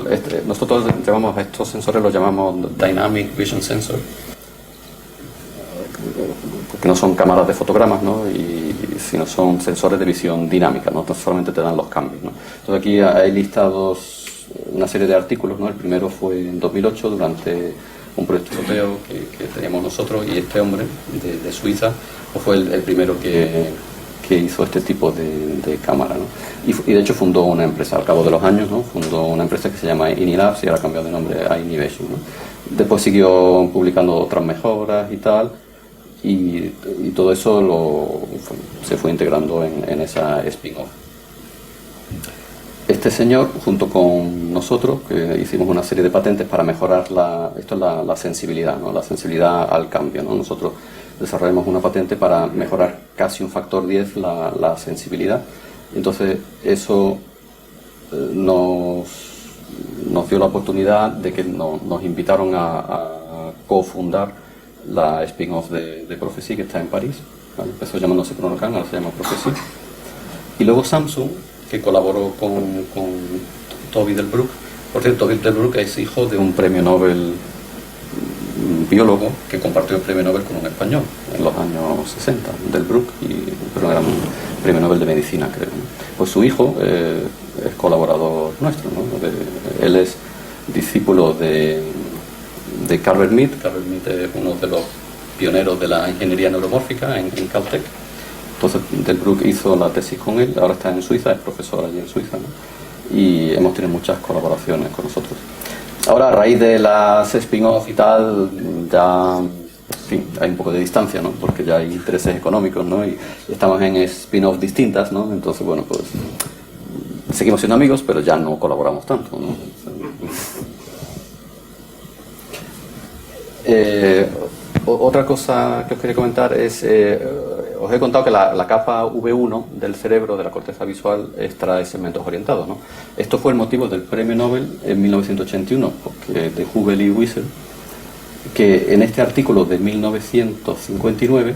[SPEAKER 2] nosotros llamamos a estos sensores, los llamamos Dynamic Vision Sensor, que no son cámaras de fotogramas, ¿no? Sino son sensores de visión dinámica, ¿no? Entonces solamente te dan los cambios, ¿no? Entonces aquí hay listados una serie de artículos, ¿no? El primero fue en 2008 durante un proyecto europeo que teníamos nosotros, y este hombre de Suiza pues fue el primero que hizo este tipo de cámara, ¿no? Y de hecho fundó una empresa al cabo de los años, ¿no? Fundó una empresa que se llama Inilabs y ahora ha cambiado de nombre a Inivation, ¿no? Después siguió publicando otras mejoras y tal, y todo eso se fue integrando en esa spin-off. Este señor, junto con nosotros, que hicimos una serie de patentes para mejorar la sensibilidad, ¿no? La sensibilidad al cambio, ¿no? Nosotros desarrollamos una patente para mejorar casi un factor 10 la sensibilidad. Entonces eso nos dio la oportunidad de que nos invitaron a cofundar la spin-off de Prophecy, que está en París, ¿vale? Empezó llamándose Chronocan, ahora se llama Prophecy. Y luego Samsung, que colaboró con Toby Delbruck. Por cierto, Toby Delbruck es hijo de un premio Nobel biólogo que compartió el premio Nobel con un español en los años 60, Delbruck, pero era un premio Nobel de medicina, creo, ¿no? Pues su hijo es colaborador nuestro, ¿no? Él es discípulo de Carver Mead. Carver Mead es uno de los pioneros de la ingeniería neuromórfica en Caltech. Entonces Delbruck hizo la tesis con él, ahora está en Suiza, es profesor allí en Suiza, ¿no? Y hemos tenido muchas colaboraciones con nosotros. Ahora, a raíz de las spin-off y tal, ya, en fin, hay un poco de distancia, ¿no? Porque ya hay intereses económicos, ¿no? Y estamos en spin-off distintas, ¿no? Entonces, bueno, pues seguimos siendo amigos, pero ya no colaboramos tanto, ¿no? Otra cosa que os quería comentar es, os he contado que la capa V1 del cerebro, de la corteza visual, extrae segmentos orientados, ¿no? Esto fue el motivo del premio Nobel en 1981, de Hubel y Wiesel, que en este artículo de 1959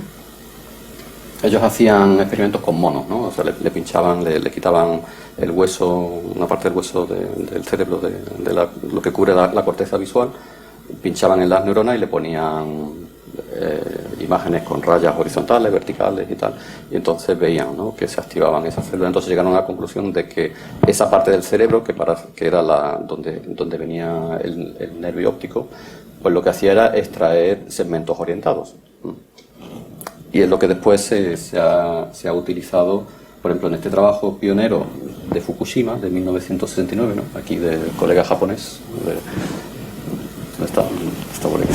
[SPEAKER 2] ellos hacían experimentos con monos, ¿no? O sea, le pinchaban, le quitaban el hueso, una parte del hueso del cerebro, de lo que cubre la corteza visual, pinchaban en las neuronas y le ponían imágenes con rayas horizontales, verticales y tal, y entonces veían, ¿no?, que se activaban esas células. Entonces llegaron a la conclusión de que esa parte del cerebro, que era donde venía el nervio óptico, pues lo que hacía era extraer segmentos orientados. Y es lo que después se ha utilizado, por ejemplo, en este trabajo pionero de Fukushima, de 1969, ¿no?, aquí del colega japonés. Está por aquí.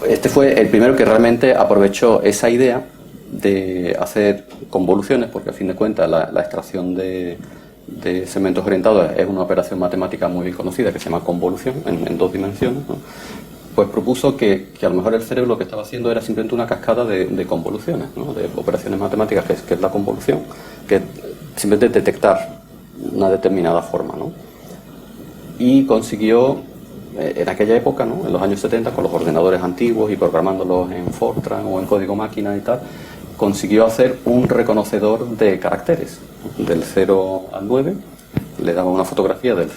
[SPEAKER 2] Este fue el primero que realmente aprovechó esa idea de hacer convoluciones, porque a fin de cuentas la extracción de segmentos orientados es una operación matemática muy bien conocida que se llama convolución en 2 dimensiones, ¿no? Pues propuso que a lo mejor el cerebro lo que estaba haciendo era simplemente una cascada de convoluciones, ¿no?, de operaciones matemáticas, que es la convolución, que simplemente detectar una determinada forma, ¿no? Y consiguió, en aquella época, ¿no?, en los años 70, con los ordenadores antiguos y programándolos en Fortran o en código máquina y tal, consiguió hacer un reconocedor de caracteres, del 0 al 9, le daba una fotografía del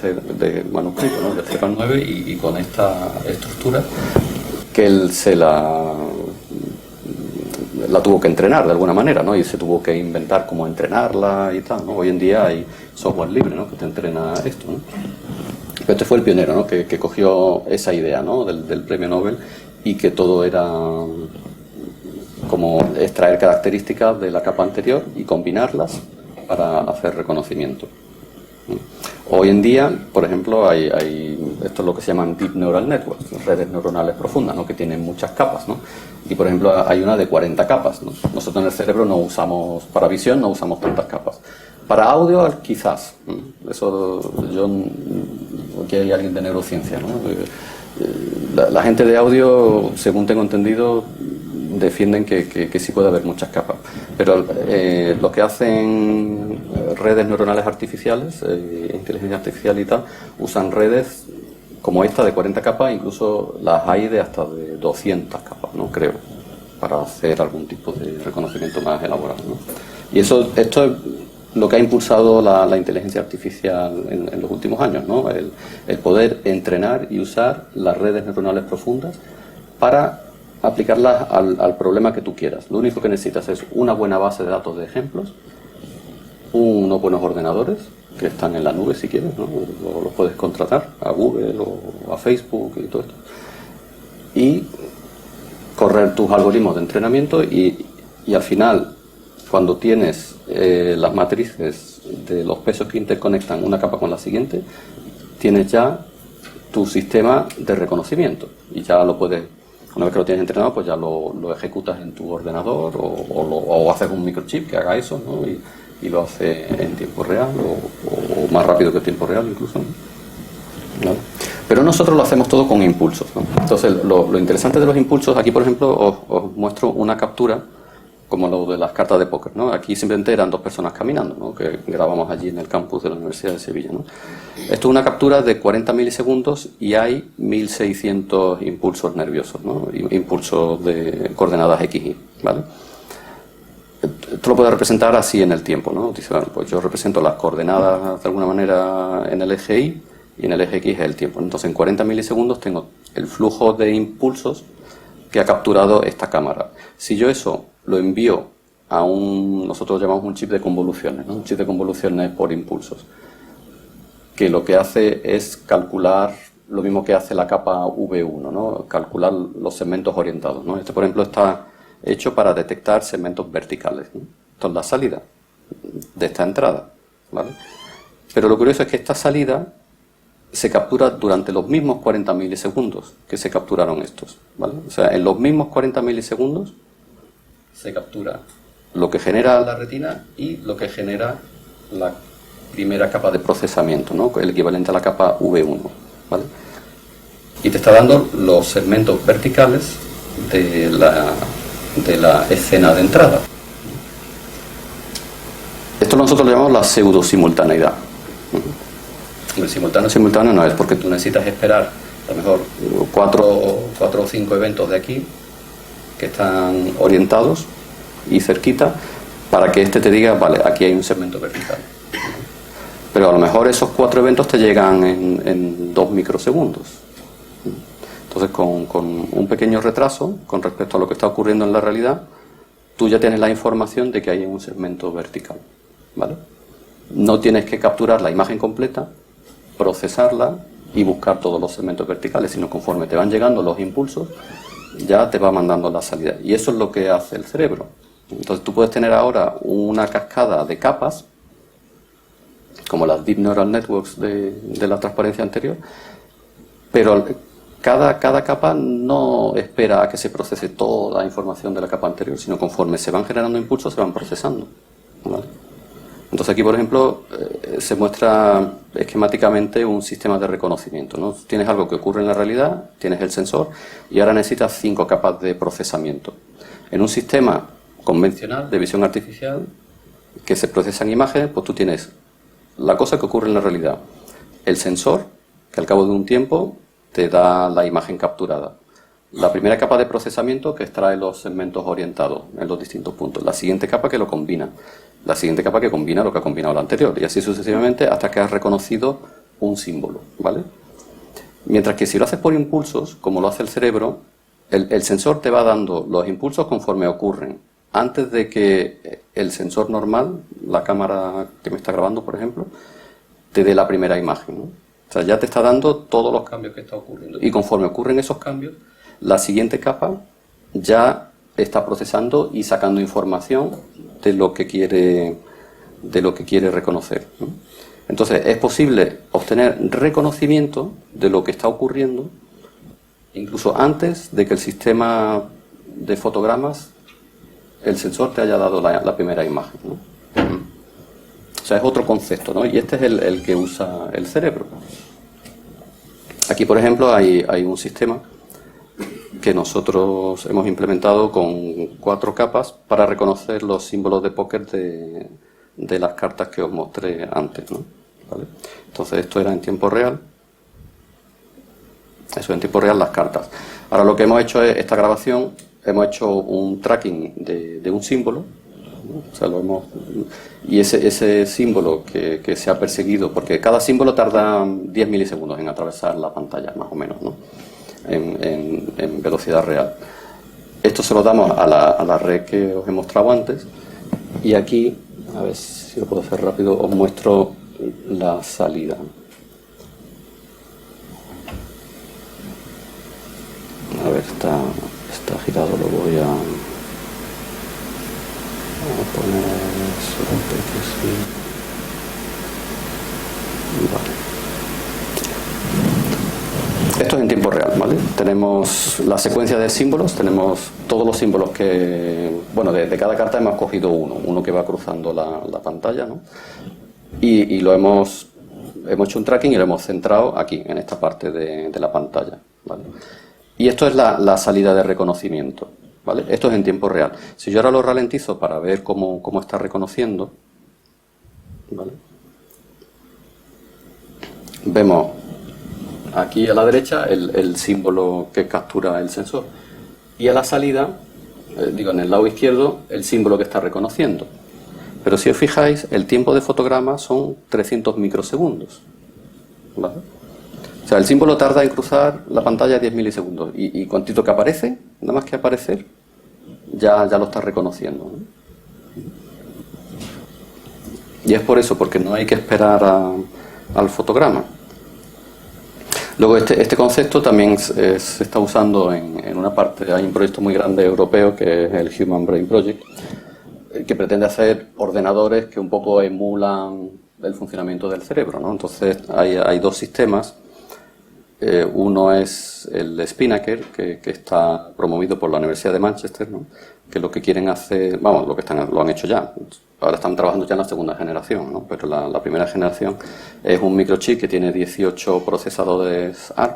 [SPEAKER 2] manuscrito, ¿no?, del 0 al 9, y con esta estructura que él la tuvo que entrenar de alguna manera, ¿no?, y se tuvo que inventar cómo entrenarla y tal, ¿no? Hoy en día hay software libre, ¿no?, que te entrena esto, ¿no? Pero este fue el pionero, ¿no?, que cogió esa idea, ¿no?, del premio Nobel, y que todo era como extraer características de la capa anterior y combinarlas para hacer reconocimiento. Hoy en día, por ejemplo, hay esto es lo que se llaman Deep Neural Networks, redes neuronales profundas, ¿no?, que tienen muchas capas, ¿no? Y, por ejemplo, hay una de 40 capas, ¿no? Nosotros en el cerebro no usamos, para visión no usamos tantas capas. Para audio, quizás. Eso, aquí hay alguien de neurociencia, ¿no? La gente de audio, según tengo entendido, defienden que sí puede haber muchas capas. Pero lo que hacen redes neuronales artificiales, inteligencia artificial y tal, usan redes como esta de 40 capas, incluso las hay de hasta de 200 capas, ¿no?, creo, para hacer algún tipo de reconocimiento más elaborado, ¿no? Y esto es lo que ha impulsado la inteligencia artificial en los últimos años, ¿no? El poder entrenar y usar las redes neuronales profundas para aplicarlas al problema que tú quieras. Lo único que necesitas es una buena base de datos de ejemplos, unos buenos ordenadores que están en la nube si quieres, ¿no? Los puedes contratar a Google o a Facebook y todo esto, y correr tus algoritmos de entrenamiento y al final, cuando tienes las matrices de los pesos que interconectan una capa con la siguiente, tienes ya tu sistema de reconocimiento y ya lo puedes, una vez que lo tienes entrenado, pues ya lo ejecutas en tu ordenador o haces un microchip que haga eso, ¿no? Y lo hace en tiempo real o más rápido que tiempo real incluso, ¿no? Pero nosotros lo hacemos todo con impulsos, ¿no? Entonces lo interesante de los impulsos, aquí por ejemplo os muestro una captura como lo de las cartas de póker, ¿no? Aquí simplemente eran 2 personas caminando, ¿no?, que grabamos allí en el campus de la Universidad de Sevilla, ¿no? Esto es una captura de 40 milisegundos y hay 1600 impulsos nerviosos, ¿no?, impulsos de coordenadas XY, ¿vale? Esto lo puedo representar así en el tiempo, ¿no? Dice, bueno, pues yo represento las coordenadas de alguna manera en el eje Y y en el eje X es el tiempo. Entonces en 40 milisegundos tengo el flujo de impulsos que ha capturado esta cámara. Si yo eso lo envío a nosotros llamamos un chip de convoluciones, ¿no?, un chip de convoluciones por impulsos, que lo que hace es calcular lo mismo que hace la capa V1, ¿no?, calcular los segmentos orientados, ¿no? Este, por ejemplo, está hecho para detectar segmentos verticales, ¿no? Esto es la salida de esta entrada, ¿vale? Pero lo curioso es que esta salida se captura durante los mismos 40 milisegundos que se capturaron estos, ¿vale? O sea, en los mismos 40 milisegundos se captura lo que genera la retina y lo que genera la primera capa de procesamiento, ¿no?, el equivalente a la capa V1, ¿vale? Y te está dando los segmentos verticales de la escena de entrada. Esto nosotros lo llamamos la pseudosimultaneidad. El simultáneo no es, porque tú necesitas esperar a lo mejor 4 o 5 eventos de aquí que están orientados y cerquita para que este te diga, vale, aquí hay un segmento vertical. Pero a lo mejor esos 4 eventos te llegan en 2 microsegundos. Entonces, con un pequeño retraso con respecto a lo que está ocurriendo en la realidad, tú ya tienes la información de que hay un segmento vertical, ¿vale? No tienes que capturar la imagen completa, procesarla y buscar todos los segmentos verticales, sino conforme te van llegando los impulsos, ya te va mandando la salida. Y eso es lo que hace el cerebro. Entonces tú puedes tener ahora una cascada de capas, como las Deep Neural Networks de la transparencia anterior, pero cada capa no espera a que se procese toda la información de la capa anterior, sino conforme se van generando impulsos, se van procesando, ¿vale? Entonces aquí, por ejemplo, se muestra esquemáticamente un sistema de reconocimiento, ¿no? Tienes algo que ocurre en la realidad, tienes el sensor y ahora necesitas 5 capas de procesamiento. En un sistema convencional de visión artificial que se procesan imágenes, pues tú tienes la cosa que ocurre en la realidad, el sensor, que al cabo de un tiempo te da la imagen capturada, la primera capa de procesamiento que extrae los segmentos orientados en los distintos puntos, la siguiente capa que lo combina, la siguiente capa que combina lo que ha combinado la anterior, y así sucesivamente hasta que has reconocido un símbolo, ¿vale? Mientras que si lo haces por impulsos, como lo hace el cerebro, el sensor te va dando los impulsos conforme ocurren, antes de que el sensor normal, la cámara que me está grabando, por ejemplo, te dé la primera imagen, ¿no? O sea, ya te está dando todos los cambios que está ocurriendo. Y conforme ocurren esos cambios, la siguiente capa ya está procesando y sacando información de lo que quiere reconocer, ¿no? Entonces, es posible obtener reconocimiento de lo que está ocurriendo incluso antes de que el sistema de fotogramas, el sensor, te haya dado la primera imagen, ¿no? O sea, es otro concepto, ¿no? Y este es el que usa el cerebro. Aquí, por ejemplo, hay un sistema que nosotros hemos implementado con 4 capas para reconocer los símbolos de póker de las cartas que os mostré antes, ¿no? ¿Vale? Entonces esto era en tiempo real. Eso en tiempo real, las cartas. Ahora lo que hemos hecho es esta grabación, hemos hecho un tracking de un símbolo, ¿no? O sea, y ese símbolo que se ha perseguido, porque cada símbolo tarda 10 milisegundos en atravesar la pantalla, más o menos, ¿no? En velocidad real. Esto se lo damos a la red que os he mostrado antes, y aquí, a ver si lo puedo hacer rápido, os muestro la salida. A ver, está girado, lo voy a poner, suerte que sí. Vale. Esto es en tiempo real, ¿vale? Tenemos la secuencia de símbolos, tenemos todos los símbolos que, bueno, de cada carta hemos cogido uno que va cruzando la pantalla, ¿no? Y lo hemos hecho un tracking y lo hemos centrado aquí, en esta parte de la pantalla, ¿vale? Y esto es la salida de reconocimiento, ¿vale? Esto es en tiempo real. Si yo ahora lo ralentizo para ver cómo está reconociendo, ¿vale? Vemos aquí a la derecha el símbolo que captura el sensor. Y a la salida, en el lado izquierdo, el símbolo que está reconociendo. Pero si os fijáis, el tiempo de fotograma son 300 microsegundos, ¿vale? O sea, el símbolo tarda en cruzar la pantalla 10 milisegundos. Y cuantito que aparece, nada más que aparecer, ya lo está reconociendo, ¿no? Y es por eso, porque no hay que esperar al fotograma. Luego este concepto también se está usando en una parte, hay un proyecto muy grande europeo que es el Human Brain Project, que pretende hacer ordenadores que un poco emulan el funcionamiento del cerebro, ¿no? Entonces hay 2 sistemas. Uno es el Spinnaker, que está promovido por la Universidad de Manchester, ¿no? Que lo que quieren hacer, vamos, lo han hecho ya. Ahora están trabajando ya en la segunda generación, ¿no? Pero la primera generación es un microchip que tiene 18 procesadores ARM.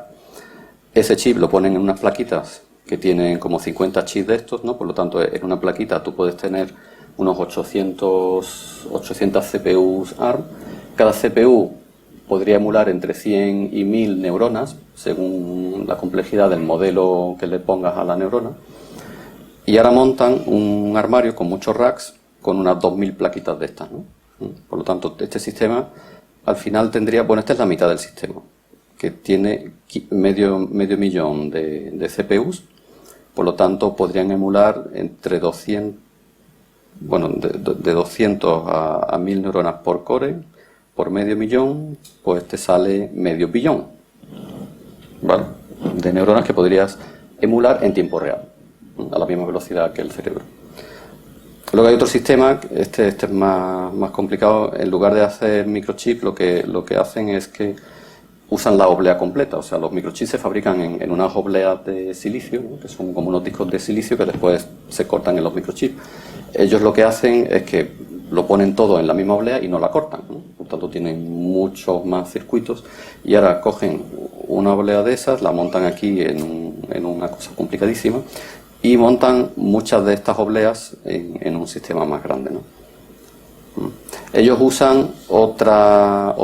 [SPEAKER 2] Ese chip lo ponen en unas plaquitas que tienen como 50 chips de estos, ¿no? Por lo tanto, en una plaquita tú puedes tener unos 800 CPUs ARM. Cada CPU podría emular entre 100 y 1000 neuronas, según la complejidad del modelo que le pongas a la neurona. Y ahora montan un armario con muchos racks con unas 2000 plaquitas de estas, ¿no? Por lo tanto, este sistema al final tendría, bueno, esta es la mitad del sistema, que tiene medio millón de CPUs, por lo tanto podrían emular entre 200, bueno, de 200 a 1000 neuronas por core, por medio millón, pues te sale medio billón, ¿vale? De neuronas que podrías emular en tiempo real, a la misma velocidad que el cerebro. Luego hay otro sistema, este es más complicado. En lugar de hacer microchips, lo que hacen es que usan la oblea completa. O sea, los microchips se fabrican en unas obleas de silicio, ¿no? Que son como unos discos de silicio que después se cortan en los microchips. Ellos lo que hacen es que lo ponen todo en la misma oblea y no la cortan, ¿no? Por tanto, tienen muchos más circuitos. Y ahora cogen una oblea de esas, la montan aquí en una cosa complicadísima, y montan muchas de estas obleas en un sistema más grande, ¿no? Ellos usan otro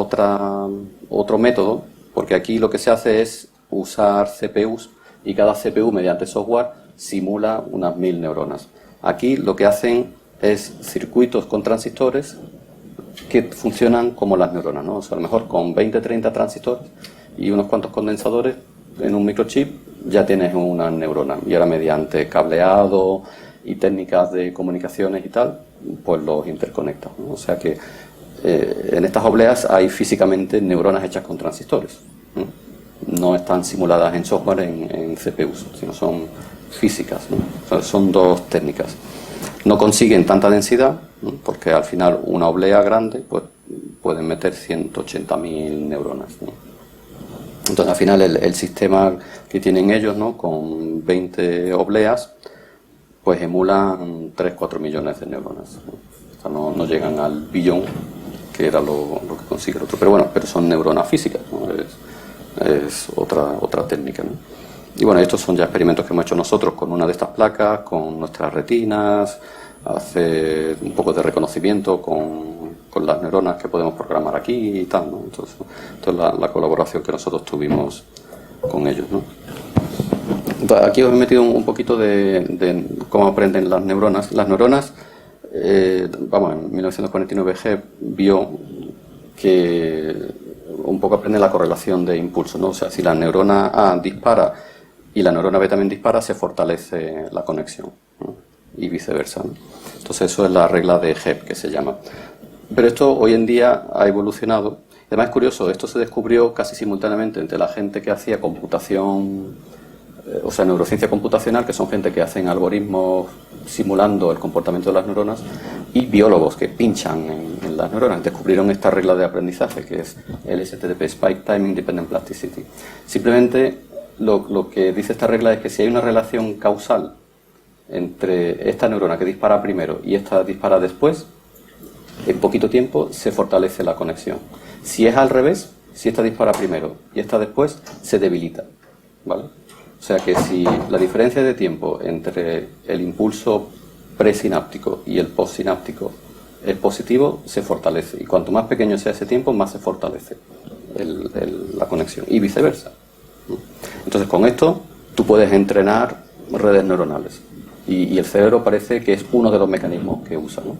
[SPEAKER 2] método, porque aquí lo que se hace es usar CPUs y cada CPU mediante software simula unas 1000 neuronas. Aquí lo que hacen es circuitos con transistores que funcionan como las neuronas, ¿no? O sea, a lo mejor con 20-30 transistores y unos cuantos condensadores en un microchip ya tienes una neurona, y ahora mediante cableado y técnicas de comunicaciones y tal, pues los interconectas, ¿no? O sea que en estas obleas hay físicamente neuronas hechas con transistores, ¿no? No están simuladas en software en CPUs, sino son físicas, ¿no? O sea, son dos técnicas. No consiguen tanta densidad, ¿no? Porque al final una oblea grande pues pueden meter 180.000 neuronas, ¿no? Entonces al final el sistema que tienen ellos, ¿no? Con 20 obleas, pues emulan 3-4 millones de neuronas, ¿no? O sea, no llegan al billón, que era lo que consigue el otro. Pero bueno, pero son neuronas físicas, ¿no? Es otra técnica, ¿no? Y bueno, estos son ya experimentos que hemos hecho nosotros con una de estas placas, con nuestras retinas, hacer un poco de reconocimiento con las neuronas que podemos programar aquí y tal, ¿no? Entonces la colaboración que nosotros tuvimos con ellos, ¿no? Entonces, aquí os he metido un poquito de cómo aprenden las neuronas. Las neuronas, en 1949 Hebb vio que un poco aprende la correlación de impulso, ¿no? O sea, si la neurona A dispara y la neurona B también dispara, se fortalece la conexión, ¿no? Y viceversa, ¿no? Entonces eso es la regla de Hebb, que se llama. Pero esto hoy en día ha evolucionado. Además es curioso, esto se descubrió casi simultáneamente entre la gente que hacía computación, o sea, neurociencia computacional, que son gente que hacen algoritmos simulando el comportamiento de las neuronas, y biólogos que pinchan en las neuronas. Descubrieron esta regla de aprendizaje, que es el STDP, Spike Time Independent Plasticity. Simplemente lo que dice esta regla es que si hay una relación causal entre esta neurona que dispara primero y esta dispara después, en poquito tiempo se fortalece la conexión. Si es al revés, si esta dispara primero y esta después, se debilita, ¿vale? O sea que si la diferencia de tiempo entre el impulso presináptico y el postsináptico es positivo, se fortalece. Y cuanto más pequeño sea ese tiempo, más se fortalece la conexión. Y viceversa. Entonces, con esto, tú puedes entrenar redes neuronales. Y el cerebro parece que es uno de los mecanismos que usa, ¿no?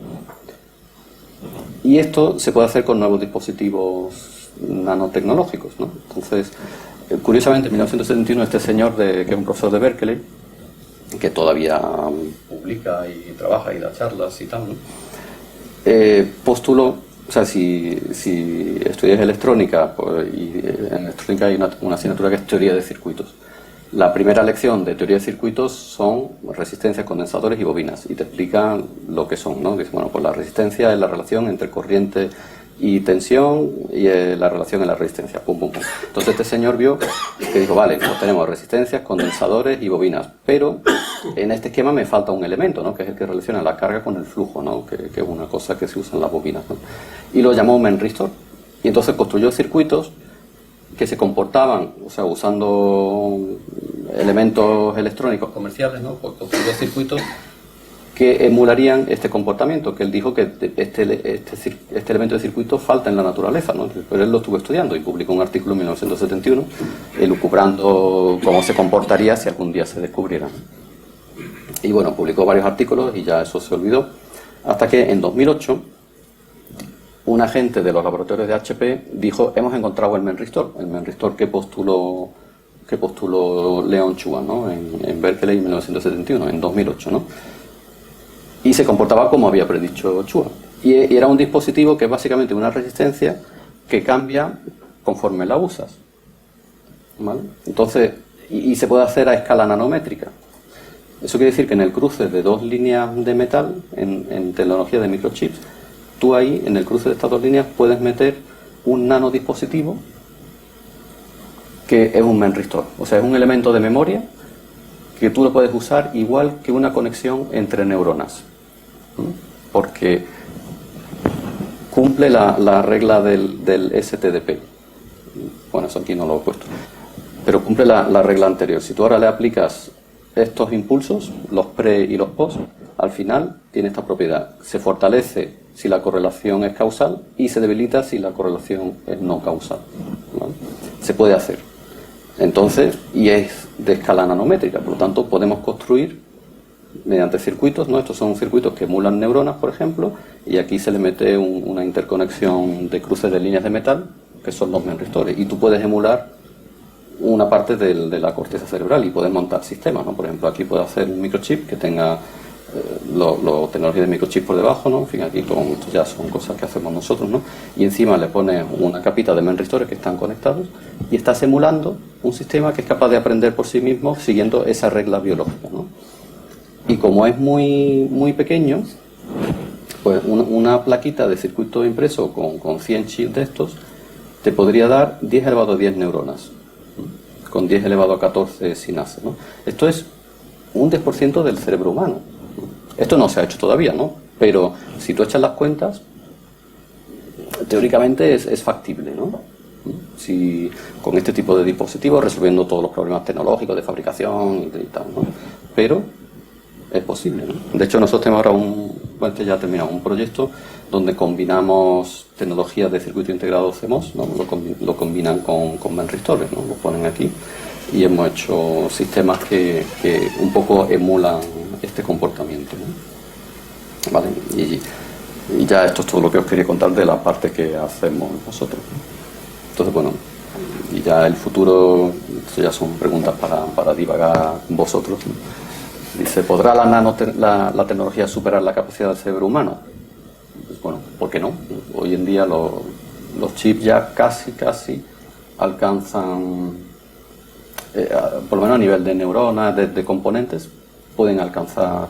[SPEAKER 2] Y esto se puede hacer con nuevos dispositivos nanotecnológicos, ¿no? Entonces, curiosamente, en 1971, este señor, que es un profesor de Berkeley, que todavía publica y trabaja y da charlas y tal, ¿no? Postuló, o sea, si estudias electrónica, pues, y en electrónica hay una asignatura que es teoría de circuitos. La primera lección de teoría de circuitos son resistencias, condensadores y bobinas, y te explican lo que son, ¿no? Dice, bueno, pues la resistencia es la relación entre corriente y tensión, y la relación en la resistencia, pum, pum, pum. Entonces este señor vio que dijo, vale, pues tenemos resistencias, condensadores y bobinas, pero en este esquema me falta un elemento, ¿no? Que es el que relaciona la carga con el flujo, ¿no? Que es una cosa que se usa en las bobinas, ¿no? Y lo llamó memristor, y entonces construyó circuitos que se comportaban, o sea, usando elementos electrónicos comerciales, ¿no? Pues construyó circuitos que emularían este comportamiento, que él dijo que este elemento de circuito falta en la naturaleza, ¿no? Pero él lo estuvo estudiando y publicó un artículo en 1971 elucubrando cómo se comportaría si algún día se descubriera. Y bueno, publicó varios artículos y ya eso se olvidó, hasta que en 2008 un agente de los laboratorios de HP dijo, hemos encontrado el menristor que postuló Leon Chuan, ¿no? en Berkeley en 1971, en 2008, ¿no? Y se comportaba como había predicho Chuan. Y era un dispositivo que es básicamente una resistencia que cambia conforme la usas, ¿vale? Entonces, y se puede hacer a escala nanométrica. Eso quiere decir que en el cruce de dos líneas de metal, en tecnología de microchips, tú ahí, en el cruce de estas dos líneas, puedes meter un nanodispositivo que es un menristor. O sea, es un elemento de memoria que tú lo puedes usar igual que una conexión entre neuronas. Porque cumple la regla del STDP. Bueno, eso aquí no lo he puesto. Pero cumple la regla anterior. Si tú ahora le aplicas estos impulsos, los pre y los post, al final tiene esta propiedad. Se fortalece si la correlación es causal y se debilita si la correlación es no causal, ¿vale? Se puede hacer. Entonces, y es de escala nanométrica, por lo tanto podemos construir mediante circuitos, ¿no? Estos son circuitos que emulan neuronas, por ejemplo, y aquí se le mete una interconexión de cruces de líneas de metal, que son los menristores, y tú puedes emular una parte de la corteza cerebral y puedes montar sistemas, ¿no? Por ejemplo, aquí puedo hacer un microchip que tenga tecnología de microchip por debajo, ¿no? En fin, aquí esto ya son cosas que hacemos nosotros, ¿no? Y encima le pones una capita de menristores que están conectados y estás emulando un sistema que es capaz de aprender por sí mismo siguiendo esa regla biológica, ¿no? Y como es muy pequeño, pues una plaquita de circuito impreso con 100 chips de estos te podría dar 10 elevado a 10 neuronas, ¿no? Con 10 elevado a 14 sinapsis, ¿no? Esto es un 10% del cerebro humano. Esto no se ha hecho todavía, ¿no? Pero si tú echas las cuentas, teóricamente es factible, ¿no? Si con este tipo de dispositivos, resolviendo todos los problemas tecnológicos de fabricación y tal, ¿no? Pero es posible, ¿no? De hecho, nosotros tenemos ahora un proyecto donde combinamos tecnologías de circuito integrado CMOS, ¿no? Lo combinan con menristores, ¿no? Lo ponen aquí y hemos hecho sistemas que un poco emulan este comportamiento, ¿no? ¿Vale? Y ya esto es todo lo que os quería contar de la parte que hacemos nosotros, ¿no? Entonces, bueno, y ya el futuro, esto ya son preguntas para divagar vosotros, ¿no? Dice, ¿podrá la tecnología superar la capacidad del cerebro humano? Pues bueno, ¿por qué no? Hoy en día los chips ya casi alcanzan, por lo menos a nivel de neuronas, de componentes, pueden alcanzar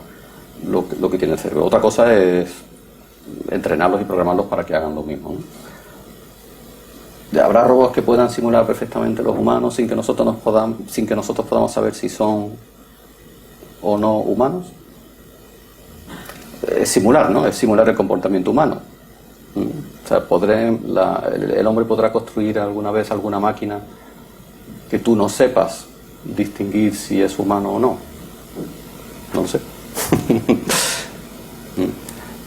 [SPEAKER 2] lo que tiene el cerebro. Otra cosa es entrenarlos y programarlos para que hagan lo mismo, ¿no? ¿Habrá robots que puedan simular perfectamente los humanos sin que nosotros podamos saber si son o no humanos? Es simular, ¿no? Es simular el comportamiento humano. O sea, el hombre podrá construir alguna vez alguna máquina que tú no sepas distinguir si es humano o no. No lo sé.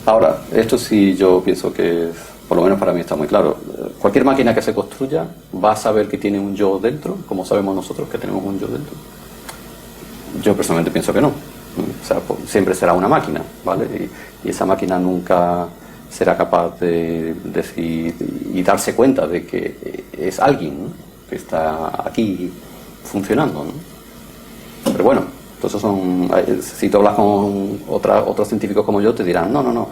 [SPEAKER 2] Ahora, esto sí yo pienso que, por lo menos para mí está muy claro. Cualquier máquina que se construya va a saber que tiene un yo dentro, como sabemos nosotros que tenemos un yo dentro. Yo personalmente pienso que no. O sea, siempre será una máquina, ¿vale? Y esa máquina nunca será capaz de decir y darse cuenta de que es alguien, ¿no? Que está aquí funcionando, ¿no? Pero bueno, entonces si tú hablas con otros científicos como yo, te dirán, no.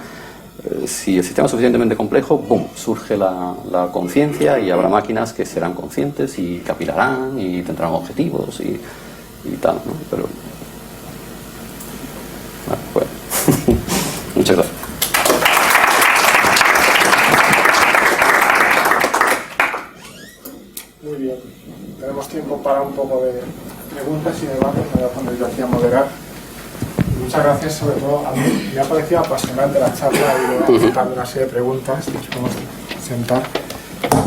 [SPEAKER 2] Si el sistema es suficientemente complejo, ¡pum!, surge la conciencia y habrá máquinas que serán conscientes y capilarán y tendrán objetivos y tal, ¿no? Pero bueno. Muchas gracias.
[SPEAKER 1] Muy bien. Tenemos tiempo para un poco de preguntas y debates. Me voy a poner yo aquí a moderar. Muchas gracias, sobre todo a mí. Me ha parecido apasionante la charla y voy a apuntar una serie de preguntas. Nos podemos sentar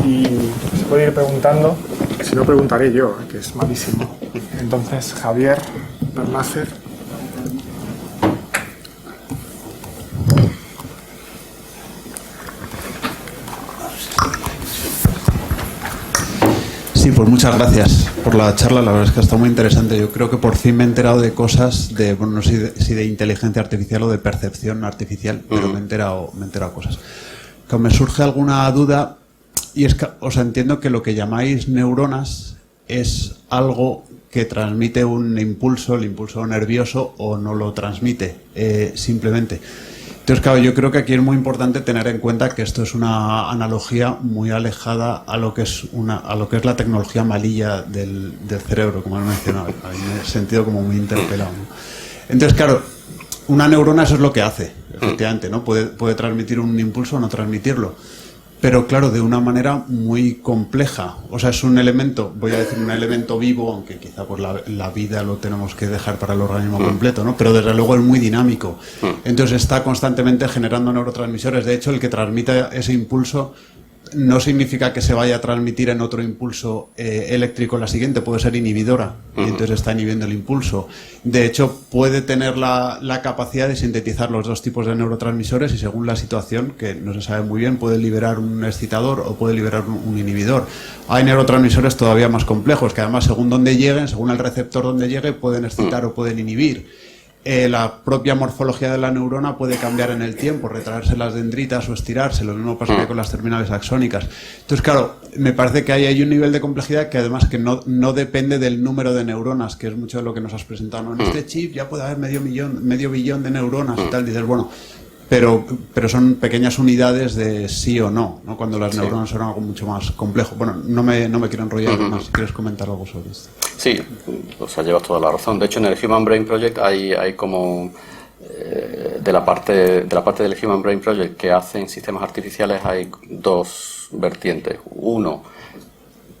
[SPEAKER 1] y se puede ir preguntando. Si no, preguntaré yo, que es malísimo. Entonces, Javier Bernácer.
[SPEAKER 3] Sí, pues muchas gracias por la charla, la verdad es que ha estado muy interesante. Yo creo que por fin me he enterado de cosas, bueno, no sé si de inteligencia artificial o de percepción artificial, pero me he enterado cosas. que me surge alguna duda, y es que, o sea, entiendo que lo que llamáis neuronas es algo que transmite un impulso, el impulso nervioso, o no lo transmite, simplemente. Entonces, claro, yo creo que aquí es muy importante tener en cuenta que esto es una analogía muy alejada a lo que es la tecnología malilla del cerebro, como he mencionado. A mí me he sentido como muy interpelado, ¿no? Entonces, claro, una neurona eso es lo que hace, efectivamente, ¿no? Puede transmitir un impulso o no transmitirlo. Pero claro, de una manera muy compleja. O sea, es un elemento, voy a decir un elemento vivo, aunque quizá por la vida lo tenemos que dejar para el organismo completo, ¿no? Pero desde luego es muy dinámico. Entonces está constantemente generando neurotransmisores. De hecho, el que transmite ese impulso no significa que se vaya a transmitir en otro impulso eléctrico la siguiente, puede ser inhibidora, y entonces está inhibiendo el impulso. De hecho, puede tener la capacidad de sintetizar los dos tipos de neurotransmisores y según la situación, que no se sabe muy bien, puede liberar un excitador o puede liberar un inhibidor. Hay neurotransmisores todavía más complejos, que además según donde lleguen, según el receptor donde llegue, pueden excitar o pueden inhibir. La propia morfología de la neurona puede cambiar en el tiempo, retraerse las dendritas o estirarse, lo mismo pasaría con las terminales axónicas. Entonces, claro, me parece que ahí hay un nivel de complejidad que además que no depende del número de neuronas, que es mucho de lo que nos has presentado, ¿no? En este chip ya puede haber medio billón de neuronas y tal, dices, bueno, pero son pequeñas unidades de sí o no, ¿no? Cuando las neuronas son algo mucho más complejo. Bueno, no me quiero enrollar más, si quieres comentar algo sobre esto.
[SPEAKER 2] Sí, o sea, llevas toda la razón. De hecho, en el Human Brain Project hay como de la parte del Human Brain Project que hacen sistemas artificiales hay dos vertientes. Uno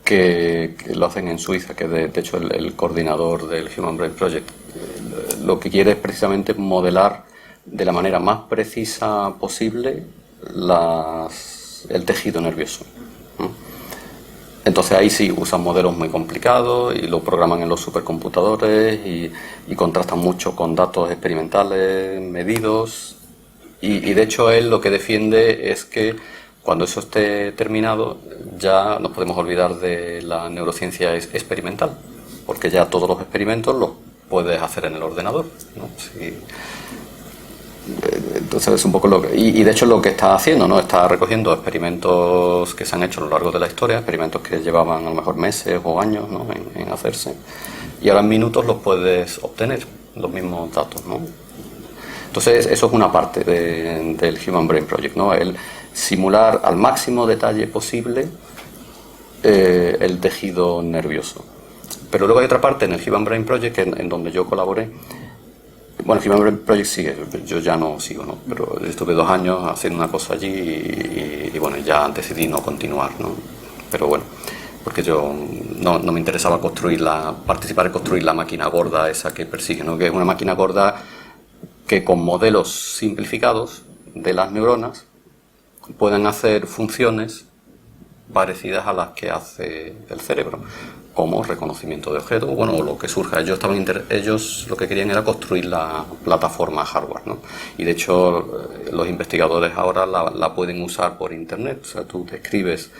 [SPEAKER 2] que lo hacen en Suiza, que de hecho el coordinador del Human Brain Project lo que quiere es precisamente modelar de la manera más precisa posible el tejido nervioso. Entonces ahí sí usan modelos muy complicados y lo programan en los supercomputadores y contrastan mucho con datos experimentales medidos y de hecho él lo que defiende es que cuando eso esté terminado ya nos podemos olvidar de la neurociencia experimental, porque ya todos los experimentos los puedes hacer en el ordenador, ¿no? Sí. Entonces es un poco lo que... Y de hecho lo que está haciendo, ¿no? Está recogiendo experimentos que se han hecho a lo largo de la historia, experimentos que llevaban a lo mejor meses o años, ¿no? en hacerse, y ahora en minutos los puedes obtener, los mismos datos, ¿no? Entonces eso es una parte del Human Brain Project, ¿no? El simular al máximo detalle posible el tejido nervioso. Pero luego hay otra parte en el Human Brain Project en donde yo colaboré. Bueno, el Human Brain Project sigue, yo ya no sigo, ¿no? Pero estuve 2 años haciendo una cosa allí y bueno, ya decidí no continuar, ¿no? Pero bueno, porque yo no me interesaba participar en construir la máquina gorda esa que persigue, ¿no? Que es una máquina gorda que con modelos simplificados de las neuronas pueden hacer funciones parecidas a las que hace el cerebro, como reconocimiento de objetos, bueno, lo que surja. Ellos lo que querían era construir la plataforma hardware, ¿no? Y de hecho los investigadores ahora la pueden usar por internet. O sea, tú describes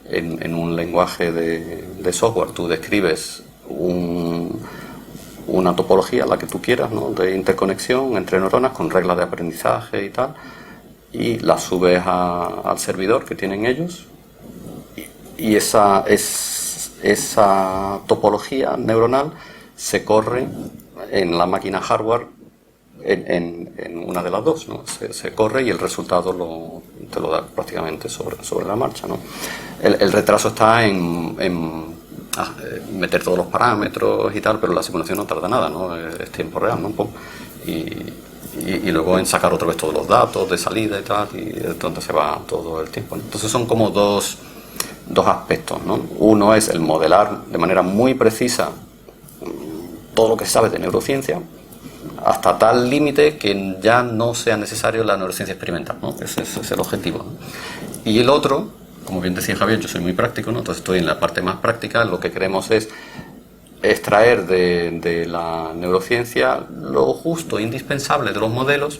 [SPEAKER 2] en un lenguaje de software, tú describes una topología, la que tú quieras, ¿no? De interconexión entre neuronas con reglas de aprendizaje y tal, y la subes al servidor que tienen ellos, y esa topología neuronal se corre en la máquina hardware en una de las dos, ¿no? Se corre y el resultado te lo da prácticamente sobre la marcha, ¿no? El retraso está en meter todos los parámetros y tal, pero la simulación no tarda nada, ¿no? Es tiempo real, ¿no? Y luego en sacar otra vez todos los datos de salida y tal, y entonces se va todo el tiempo, ¿no? Entonces son como dos aspectos, ¿no? Uno es el modelar de manera muy precisa todo lo que se sabe de neurociencia hasta tal límite que ya no sea necesario la neurociencia experimental, ¿no? Ese es el objetivo, ¿no? Y el otro, como bien decía Javier, yo soy muy práctico, ¿no? Entonces estoy en la parte más práctica. Lo que queremos es extraer de la neurociencia lo justo, indispensable de los modelos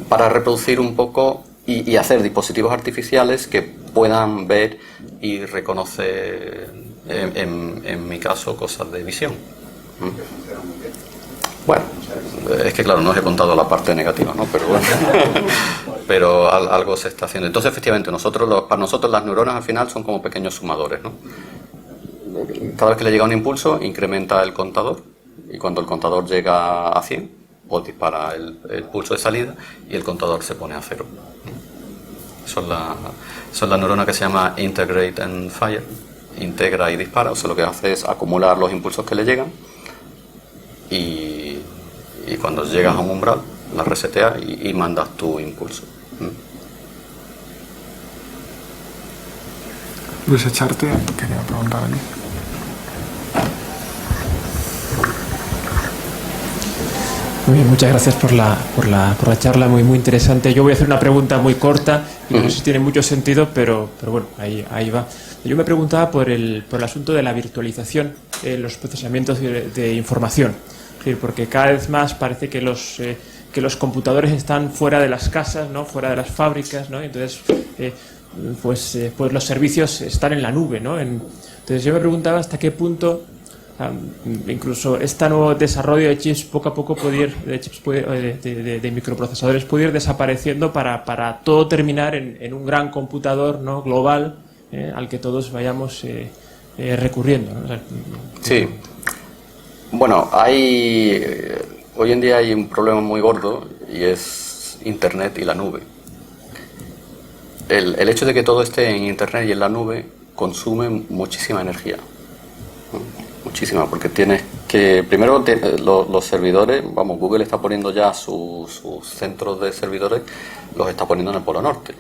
[SPEAKER 2] para reproducir un poco y hacer dispositivos artificiales que puedan ver y reconocer, en mi caso, cosas de visión. Bueno, es que claro, no os he contado la parte negativa, ¿no? Pero bueno. pero algo se está haciendo. Entonces, efectivamente, para nosotros las neuronas al final son como pequeños sumadores, ¿no? Cada vez que le llega un impulso, incrementa el contador, y cuando el contador llega a 100, pues dispara el pulso de salida y el contador se pone a 0. Son la neurona que se llama Integrate and Fire, integra y dispara. O sea, lo que hace es acumular los impulsos que le llegan y cuando llegas a un umbral, la resetea y mandas tu impulso.
[SPEAKER 1] Luis Echarte, quería preguntar aquí.
[SPEAKER 4] Muy bien, muchas gracias por la charla, muy interesante. Yo voy a hacer una pregunta muy corta, y no sé si tiene mucho sentido, pero bueno, ahí va. Yo me preguntaba por el asunto de la virtualización en los procesamientos de información. Es decir, porque cada vez más parece que los computadores están fuera de las casas, ¿no? Fuera de las fábricas, ¿no? Entonces, pues los servicios están en la nube, ¿no? Entonces yo me preguntaba hasta qué punto incluso este nuevo desarrollo de chips poco a poco de microprocesadores puede ir desapareciendo para todo terminar en un gran computador, ¿no? Global, al que todos vayamos recurriendo, ¿no? O sea,
[SPEAKER 2] sí. Bueno, hoy en día hay un problema muy gordo y es Internet y la nube. El hecho de que todo esté en Internet y en la nube consume muchísima energía. Muchísima, porque tienes que... Primero, los servidores, Google está poniendo ya sus centros de servidores, los está poniendo en el Polo Norte,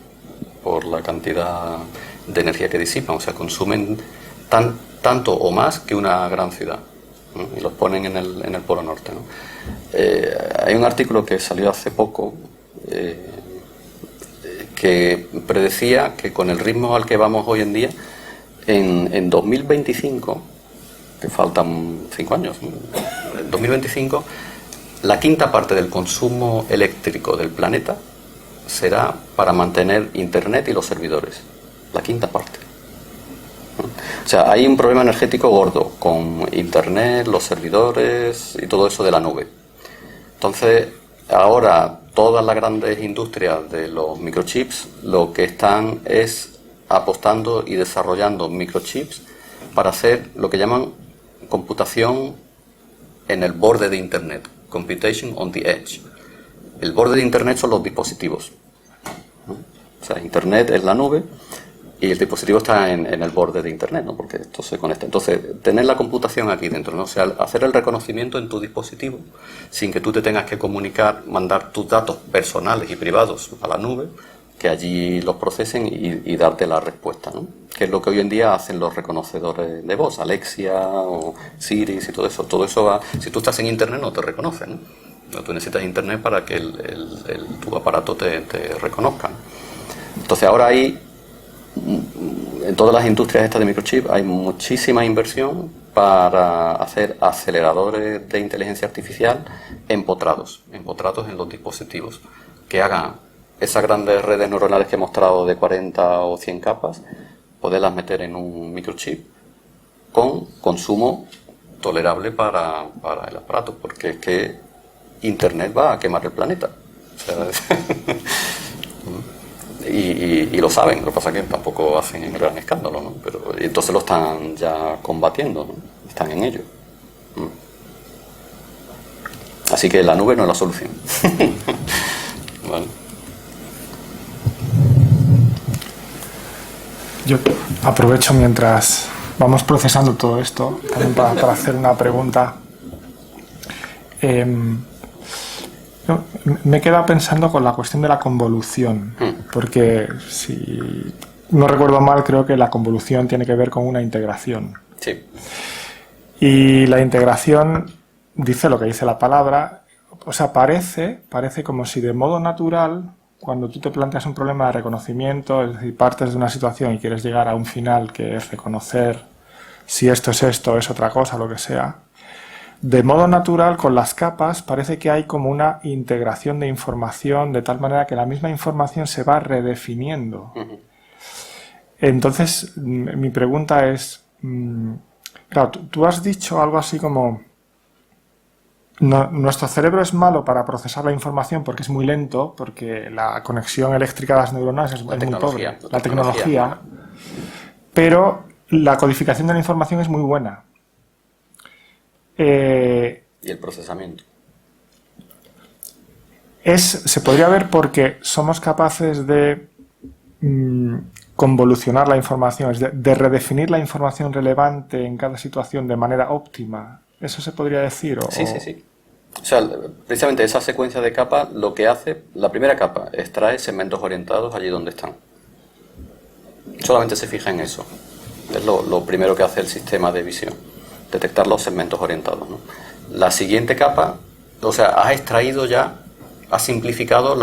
[SPEAKER 2] por la cantidad de energía que disipan. O sea, consumen tanto o más que una gran ciudad, ¿no? Y los ponen en el Polo Norte, ¿no? Hay un artículo que salió hace poco que predecía que con el ritmo al que vamos hoy en día, en 2025, que faltan 5 años, en 2025, la quinta parte del consumo eléctrico del planeta será para mantener Internet y los servidores. La quinta parte. O sea, hay un problema energético gordo con Internet, los servidores y todo eso de la nube. Entonces, ahora todas las grandes industrias de los microchips lo que están es apostando y desarrollando microchips para hacer lo que llaman computación en el borde de Internet, computation on the edge. El borde de Internet son los dispositivos, ¿no? O sea, Internet es la nube y el dispositivo está en el borde de Internet, ¿no? Porque esto se conecta. Entonces, tener la computación aquí dentro, ¿no? O sea, hacer el reconocimiento en tu dispositivo sin que tú te tengas que comunicar, mandar tus datos personales y privados a la nube, que allí los procesen y darte la respuesta, ¿no? Que es lo que hoy en día hacen los reconocedores de voz, Alexia o Siri y todo eso. Todo eso va... Si tú estás en Internet no te reconoce, ¿no? Tú necesitas Internet para que tu aparato te reconozca, ¿no? Entonces ahora hay... En todas las industrias estas de microchip hay muchísima inversión para hacer aceleradores de inteligencia artificial empotrados en los dispositivos, que hagan esas grandes redes neuronales que he mostrado de 40 o 100 capas, poderlas meter en un microchip con consumo tolerable para el aparato, porque es que Internet va a quemar el planeta. O sea, y lo saben, lo que pasa es que tampoco hacen un gran escándalo, ¿no? Pero entonces lo están ya combatiendo, ¿no? Están en ello. Así que la nube no es la solución. Vale.
[SPEAKER 1] Yo aprovecho mientras vamos procesando todo esto también para hacer una pregunta. Me he quedado pensando con la cuestión de la convolución, porque si no recuerdo mal, creo que la convolución tiene que ver con una integración.
[SPEAKER 2] Sí.
[SPEAKER 1] Y la integración dice lo que dice la palabra, o sea, parece como si de modo natural, cuando tú te planteas un problema de reconocimiento, es decir, partes de una situación y quieres llegar a un final que es reconocer si esto, es otra cosa, lo que sea, de modo natural, con las capas, parece que hay como una integración de información de tal manera que la misma información se va redefiniendo. Entonces, mi pregunta es, claro, tú has dicho algo así como nuestro cerebro es malo para procesar la información porque es muy lento, porque la conexión eléctrica de las neuronas es muy pobre. La tecnología. Pero la codificación de la información es muy buena.
[SPEAKER 2] Y el procesamiento.
[SPEAKER 1] Se podría ver porque somos capaces de convolucionar la información, de redefinir la información relevante en cada situación de manera óptima. ¿Eso se podría decir?
[SPEAKER 2] Sí. O sea, precisamente esa secuencia de capas lo que hace, la primera capa extrae segmentos orientados allí donde están. Solamente se fija en eso. Es lo primero que hace el sistema de visión, detectar los segmentos orientados, ¿no? La siguiente capa, o sea, has extraído ya, has simplificado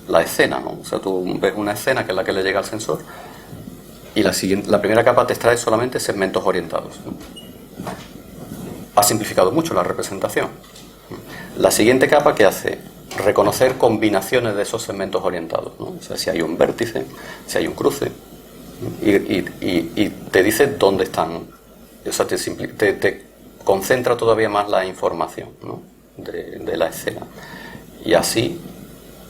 [SPEAKER 2] la escena, ¿no? O sea, tú ves una escena que es la que le llega al sensor y la primera capa te extrae solamente segmentos orientados, ¿no? Ha simplificado mucho la representación. La siguiente capa, ¿qué hace? Reconocer combinaciones de esos segmentos orientados, ¿no? O sea, si hay un vértice, si hay un cruce, y te dice dónde están. O sea, te concentra todavía más la información, ¿no? de la escena. Y así,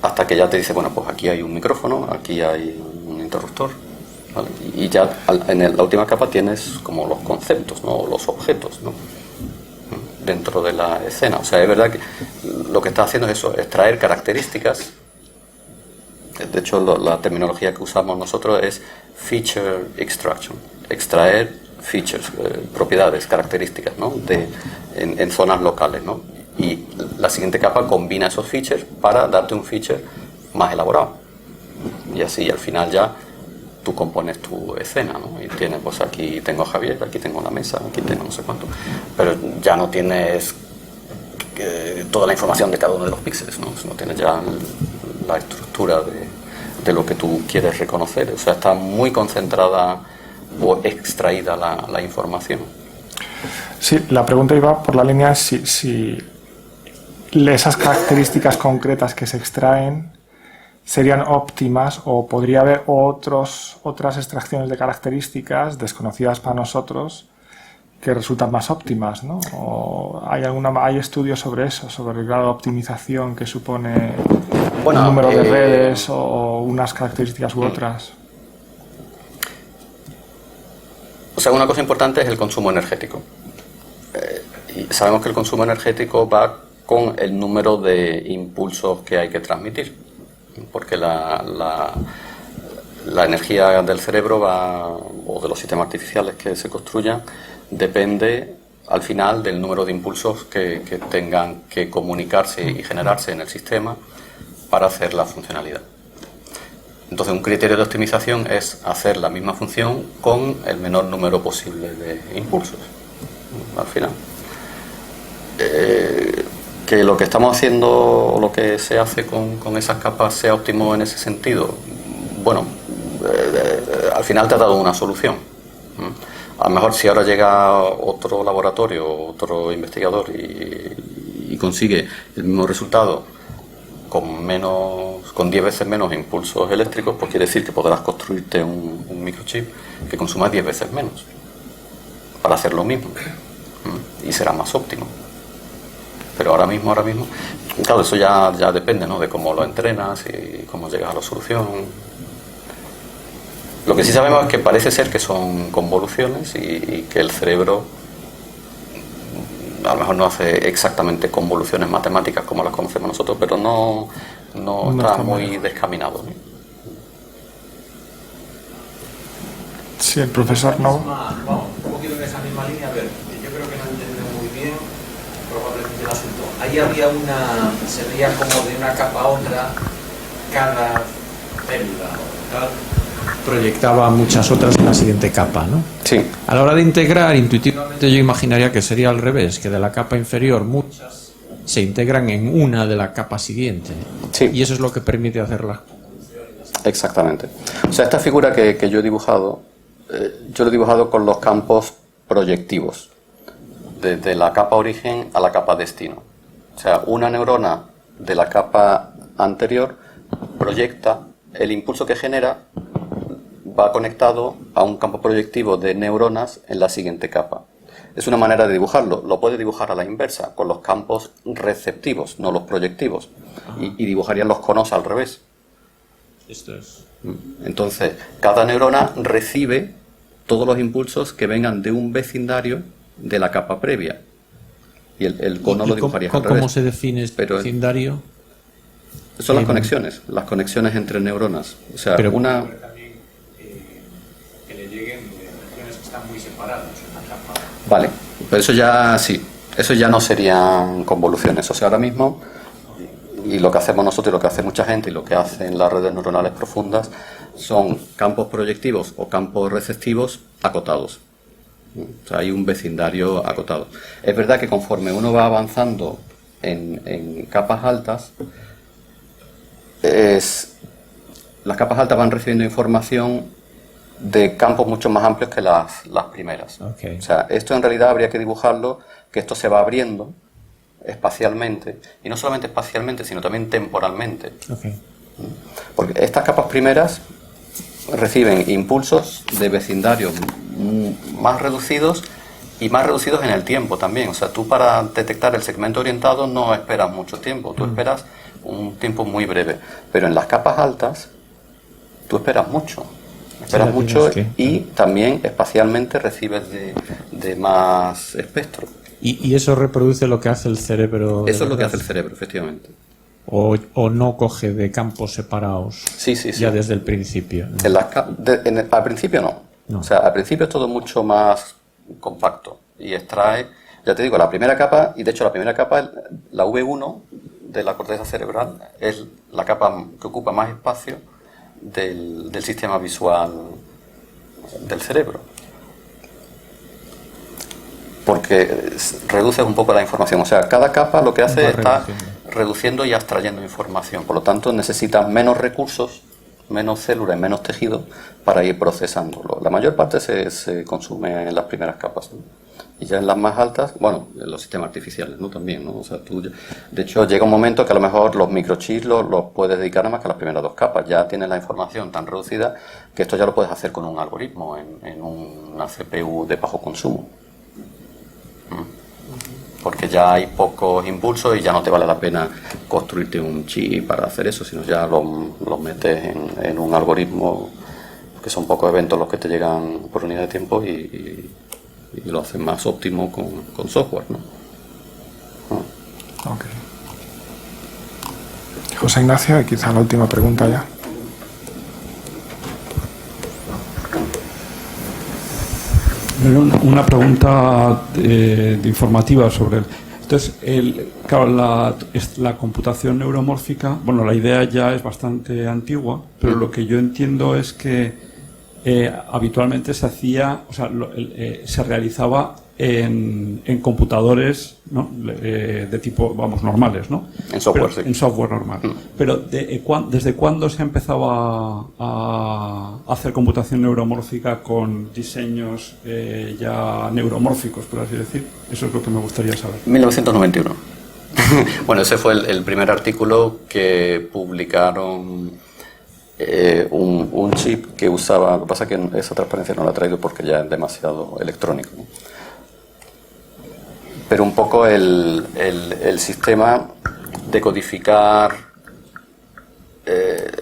[SPEAKER 2] hasta que ya te dice, bueno, pues aquí hay un micrófono, aquí hay un interruptor, ¿vale? Y ya en la última capa tienes como los conceptos, ¿no? Los objetos, ¿no? Dentro de la escena. O sea, es verdad que lo que está haciendo es eso, extraer características. De hecho, la terminología que usamos nosotros es feature extraction, extraer features, propiedades, características, ¿no? en zonas locales, ¿no? Y la siguiente capa combina esos features para darte un feature más elaborado. Y así al final ya tú compones tu escena, ¿no? Y tienes, pues aquí tengo a Javier, aquí tengo una mesa, aquí tengo no sé cuánto. Pero ya no tienes toda la información de cada uno de los píxeles, ¿no? No tienes ya la estructura de lo que tú quieres reconocer. O sea, está muy concentrada o extraída la información.
[SPEAKER 1] Sí, la pregunta iba por la línea si esas características concretas que se extraen serían óptimas o podría haber otras extracciones de características desconocidas para nosotros que resultan más óptimas, ¿no? ¿O hay estudios sobre eso, sobre el grado de optimización que supone el número de redes o unas características u otras?
[SPEAKER 2] O sea, una cosa importante es el consumo energético. Y sabemos que el consumo energético va con el número de impulsos que hay que transmitir, porque la energía del cerebro o de los sistemas artificiales que se construyan depende al final del número de impulsos que tengan que comunicarse y generarse en el sistema para hacer la funcionalidad. Entonces, un criterio de optimización es hacer la misma función con el menor número posible de impulsos, al final. Que lo que estamos haciendo o lo que se hace con esas capas sea óptimo en ese sentido, bueno, al final te ha dado una solución. A lo mejor si ahora llega otro laboratorio, otro investigador y consigue el mismo resultado con 10 veces menos impulsos eléctricos, pues quiere decir que podrás construirte un microchip que consuma 10 veces menos para hacer lo mismo y será más óptimo. Pero ahora mismo, claro, eso ya depende, ¿no? De cómo lo entrenas y cómo llegas a la solución. Lo que sí sabemos es que parece ser que son convoluciones y que el cerebro a lo mejor no hace exactamente convoluciones matemáticas como las conocemos nosotros, pero no está muy descaminado, ¿no?
[SPEAKER 1] Sí, el profesor no.
[SPEAKER 5] Vamos, un poquito en esa misma línea. A ver, yo creo que no entiendo muy bien probablemente el asunto. Ahí había se veía como de una capa a otra cada célula o tal, proyectaba muchas otras en la siguiente capa, ¿no?
[SPEAKER 2] Sí.
[SPEAKER 5] A la hora de integrar, intuitivamente yo imaginaría que sería al revés, que de la capa inferior muchas se integran en una de la capa siguiente.
[SPEAKER 2] Sí.
[SPEAKER 5] Y eso es lo que permite hacerla.
[SPEAKER 2] Exactamente. O sea, esta figura que yo he dibujado, yo lo he dibujado con los campos proyectivos, desde la capa origen a la capa destino. O sea, una neurona de la capa anterior proyecta el impulso que genera, va conectado a un campo proyectivo de neuronas en la siguiente capa. Es una manera de dibujarlo. Lo puede dibujar a la inversa, con los campos receptivos, no los proyectivos. Y dibujarían los conos al revés.
[SPEAKER 4] Esto es...
[SPEAKER 2] Entonces, cada neurona recibe todos los impulsos que vengan de un vecindario de la capa previa. Y el cono lo dibujaría al revés.
[SPEAKER 6] ¿Cómo se define este
[SPEAKER 2] Pero
[SPEAKER 6] vecindario?
[SPEAKER 2] son las conexiones entre neuronas. O sea,
[SPEAKER 6] Pero-
[SPEAKER 2] una...
[SPEAKER 5] También que le lleguen de regiones que están muy separadas, una capa.
[SPEAKER 2] Vale, pero eso ya sí, eso ya no serían convoluciones. O sea, ahora mismo, y lo que hacemos nosotros y lo que hace mucha gente y lo que hacen las redes neuronales profundas son campos proyectivos o campos receptivos acotados. O sea, hay un vecindario acotado. Es verdad que conforme uno va avanzando en capas altas, las capas altas van recibiendo información de campos mucho más amplios que las primeras.
[SPEAKER 6] Ok.
[SPEAKER 2] O sea, esto en realidad habría que dibujarlo, que esto se va abriendo espacialmente, y no solamente espacialmente, sino también temporalmente.
[SPEAKER 6] Ok.
[SPEAKER 2] Porque estas capas primeras reciben impulsos de vecindarios más reducidos y más reducidos en el tiempo también. O sea, tú para detectar el segmento orientado no esperas mucho tiempo, tú esperas un tiempo muy breve. Pero en las capas altas, tú esperas mucho. Esperas
[SPEAKER 6] la
[SPEAKER 2] mucho
[SPEAKER 6] tienes que-
[SPEAKER 2] y también espacialmente recibes de más espectro.
[SPEAKER 6] ¿Y eso reproduce lo que hace el cerebro? de
[SPEAKER 2] Eso es lo que
[SPEAKER 6] verdad?
[SPEAKER 2] hace el cerebro, efectivamente.
[SPEAKER 6] ¿O no coge de campos separados?
[SPEAKER 2] Sí, sí, sí.
[SPEAKER 6] Ya desde el principio. ¿no?
[SPEAKER 2] Al principio no.
[SPEAKER 6] No.
[SPEAKER 2] O sea, al principio es todo mucho más compacto y extrae, ya te digo, la primera capa, y de hecho la primera capa, la V1 de la corteza cerebral, es la capa que ocupa más espacio del sistema visual del cerebro. Porque reduce un poco la información. O sea, cada capa lo que hace
[SPEAKER 6] Va
[SPEAKER 2] es está
[SPEAKER 6] reduciendo.
[SPEAKER 2] reduciendo y abstrayendo información. Por lo tanto, necesita menos recursos, menos células, menos tejido para ir procesándolo. La mayor parte se consume en las primeras capas, ¿no? Y ya en las más altas, bueno, en los sistemas artificiales, ¿no? También, ¿no? O sea, de hecho, llega un momento que a lo mejor los microchips los puedes dedicar nada más que a las primeras dos capas. Ya tienes la información tan reducida que esto ya lo puedes hacer con un algoritmo en una CPU de bajo consumo. Porque ya hay pocos impulsos y ya no te vale la pena construirte un chip para hacer eso, sino ya lo metes en un algoritmo, que son pocos eventos los que te llegan por unidad de tiempo y lo hacen más óptimo con software, ¿no?
[SPEAKER 1] Ok. José Ignacio, y quizá la última pregunta ya.
[SPEAKER 7] Una pregunta de informativa sobre... Entonces, claro, la computación neuromórfica, bueno, la idea ya es bastante antigua, pero lo que yo entiendo es que habitualmente se hacía, o sea, se realizaba en computadores, ¿no? De tipo, vamos, normales, ¿no?
[SPEAKER 2] En software,
[SPEAKER 7] Pero,
[SPEAKER 2] sí.
[SPEAKER 7] en software normal. Pero ¿desde cuándo se empezaba a hacer computación neuromórfica con diseños ya neuromórficos, por así decir? Eso es lo que me gustaría saber.
[SPEAKER 2] 1991. Bueno, ese fue el primer artículo que publicaron, un chip que usaba, lo que pasa es que esa transparencia no la he traído porque ya es demasiado electrónico, ¿no? Pero un poco el sistema de codificar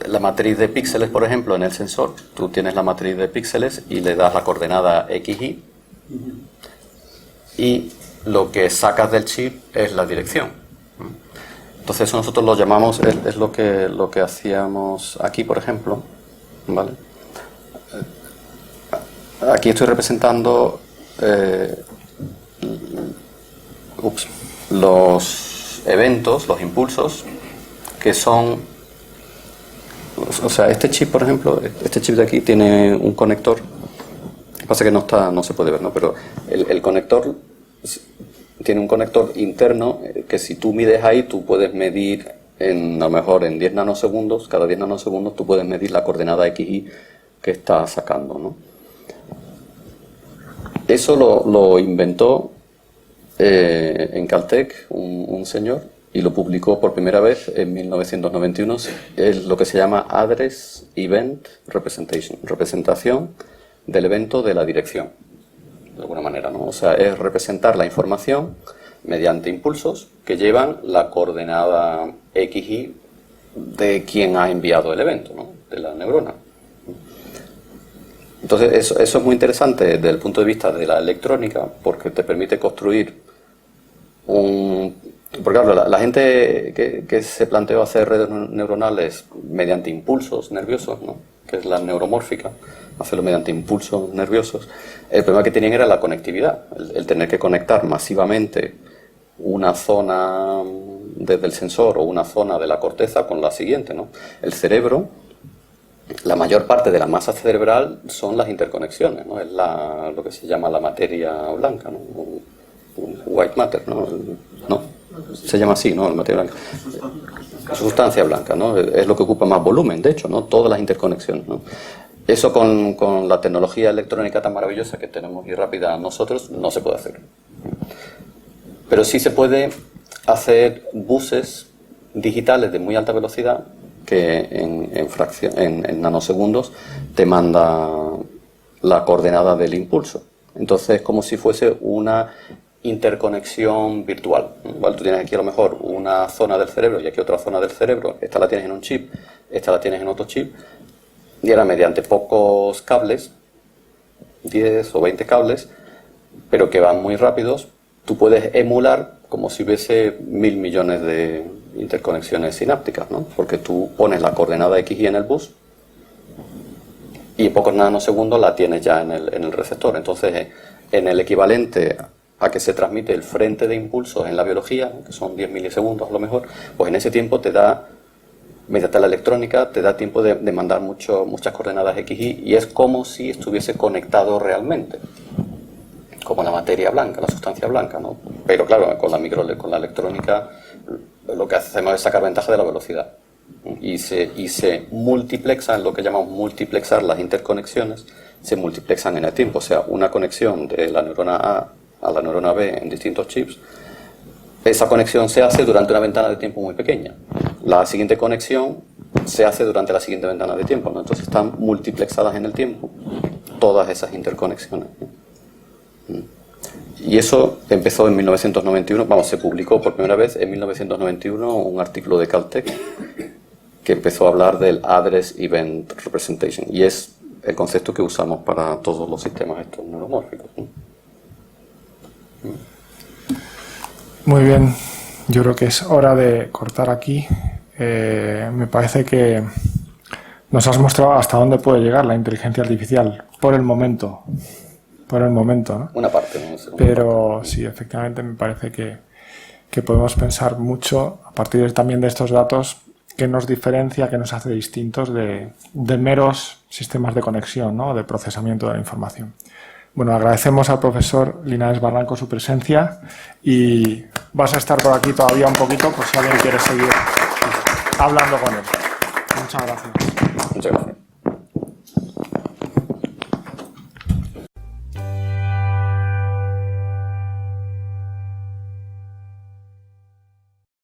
[SPEAKER 2] la matriz de píxeles, por ejemplo, en el sensor. Tú tienes la matriz de píxeles y le das la coordenada XY y lo que sacas del chip es la dirección. Entonces eso nosotros lo llamamos, es lo que hacíamos aquí, por ejemplo, ¿vale? Aquí estoy representando los eventos, los impulsos, que son, o sea, este chip, por ejemplo, este chip de aquí tiene un conector, lo que pasa es que no se puede ver, ¿no? Pero el conector tiene un conector interno que si tú mides ahí, tú puedes medir a lo mejor en 10 nanosegundos, cada 10 nanosegundos tú puedes medir la coordenada XY que está sacando, ¿no? Eso lo inventó en Caltech un señor y lo publicó por primera vez en 1991. Es lo que se llama Address Event Representation, representación del evento de la dirección. de alguna manera, ¿no? O sea, es representar la información mediante impulsos que llevan la coordenada XY de quien ha enviado el evento, ¿no? De la neurona. Entonces, eso es muy interesante desde el punto de vista de la electrónica, porque te permite construir porque claro, la gente que se planteó hacer redes neuronales mediante impulsos nerviosos, ¿no? Que es la neuromórfica, hacerlo mediante impulsos nerviosos, el problema que tenían era la conectividad, el tener que conectar masivamente una zona desde el sensor o una zona de la corteza con la siguiente, ¿no? El cerebro, la mayor parte de la masa cerebral son las interconexiones, ¿no? Es lo que se llama la materia blanca, ¿no? White matter, ¿no? ¿No? Se llama así, ¿no? La materia blanca. Sustancia blanca, ¿no? Es lo que ocupa más volumen, de hecho, ¿no? Todas las interconexiones, ¿no? Eso con la tecnología electrónica tan maravillosa que tenemos y rápida nosotros, no se puede hacer. Pero sí se puede hacer buses digitales de muy alta velocidad que en nanosegundos te manda la coordenada del impulso. Entonces es como si fuese una interconexión virtual. Igual tú tienes aquí a lo mejor una zona del cerebro y aquí otra zona del cerebro. Esta la tienes en un chip, esta la tienes en otro chip. Y ahora mediante pocos cables, 10 o 20 cables, pero que van muy rápidos, tú puedes emular como si hubiese 1000 millones de interconexiones sinápticas, ¿no? Porque tú pones la coordenada XY en el bus y en pocos nanosegundos la tienes ya en el receptor. Entonces, en el equivalente a que se transmite el frente de impulsos en la biología, que son 10 milisegundos a lo mejor, pues en ese tiempo te da, mediante la electrónica, te da tiempo de mandar muchas coordenadas XY y es como si estuviese conectado realmente, como la materia blanca, la sustancia blanca, ¿no? Pero claro, con la electrónica lo que hacemos es sacar ventaja de la velocidad y se multiplexan, lo que llamamos multiplexar las interconexiones, se multiplexan en el tiempo, o sea, una conexión de la neurona A la neurona B en distintos chips, esa conexión se hace durante una ventana de tiempo muy pequeña. La siguiente conexión se hace durante la siguiente ventana de tiempo, ¿no? Entonces están multiplexadas en el tiempo todas esas interconexiones, ¿no? Y eso empezó en 1991, se publicó por primera vez en 1991 un artículo de Caltech que empezó a hablar del Address Event Representation, y es el concepto que usamos para todos los sistemas estos neuromórficos, ¿no?
[SPEAKER 1] Muy bien, yo creo que es hora de cortar aquí. Me parece que nos has mostrado hasta dónde puede llegar la inteligencia artificial por el momento, ¿no?
[SPEAKER 2] Una parte, ¿no?
[SPEAKER 1] Pero sí, efectivamente me parece que podemos pensar mucho a partir también de estos datos que nos diferencia, que nos hace distintos de meros sistemas de conexión, ¿no? De procesamiento de la información. Bueno, agradecemos al profesor Linares Barranco su presencia y vas a estar por aquí todavía un poquito por si alguien quiere seguir hablando con él. Muchas gracias.
[SPEAKER 2] Muchas gracias.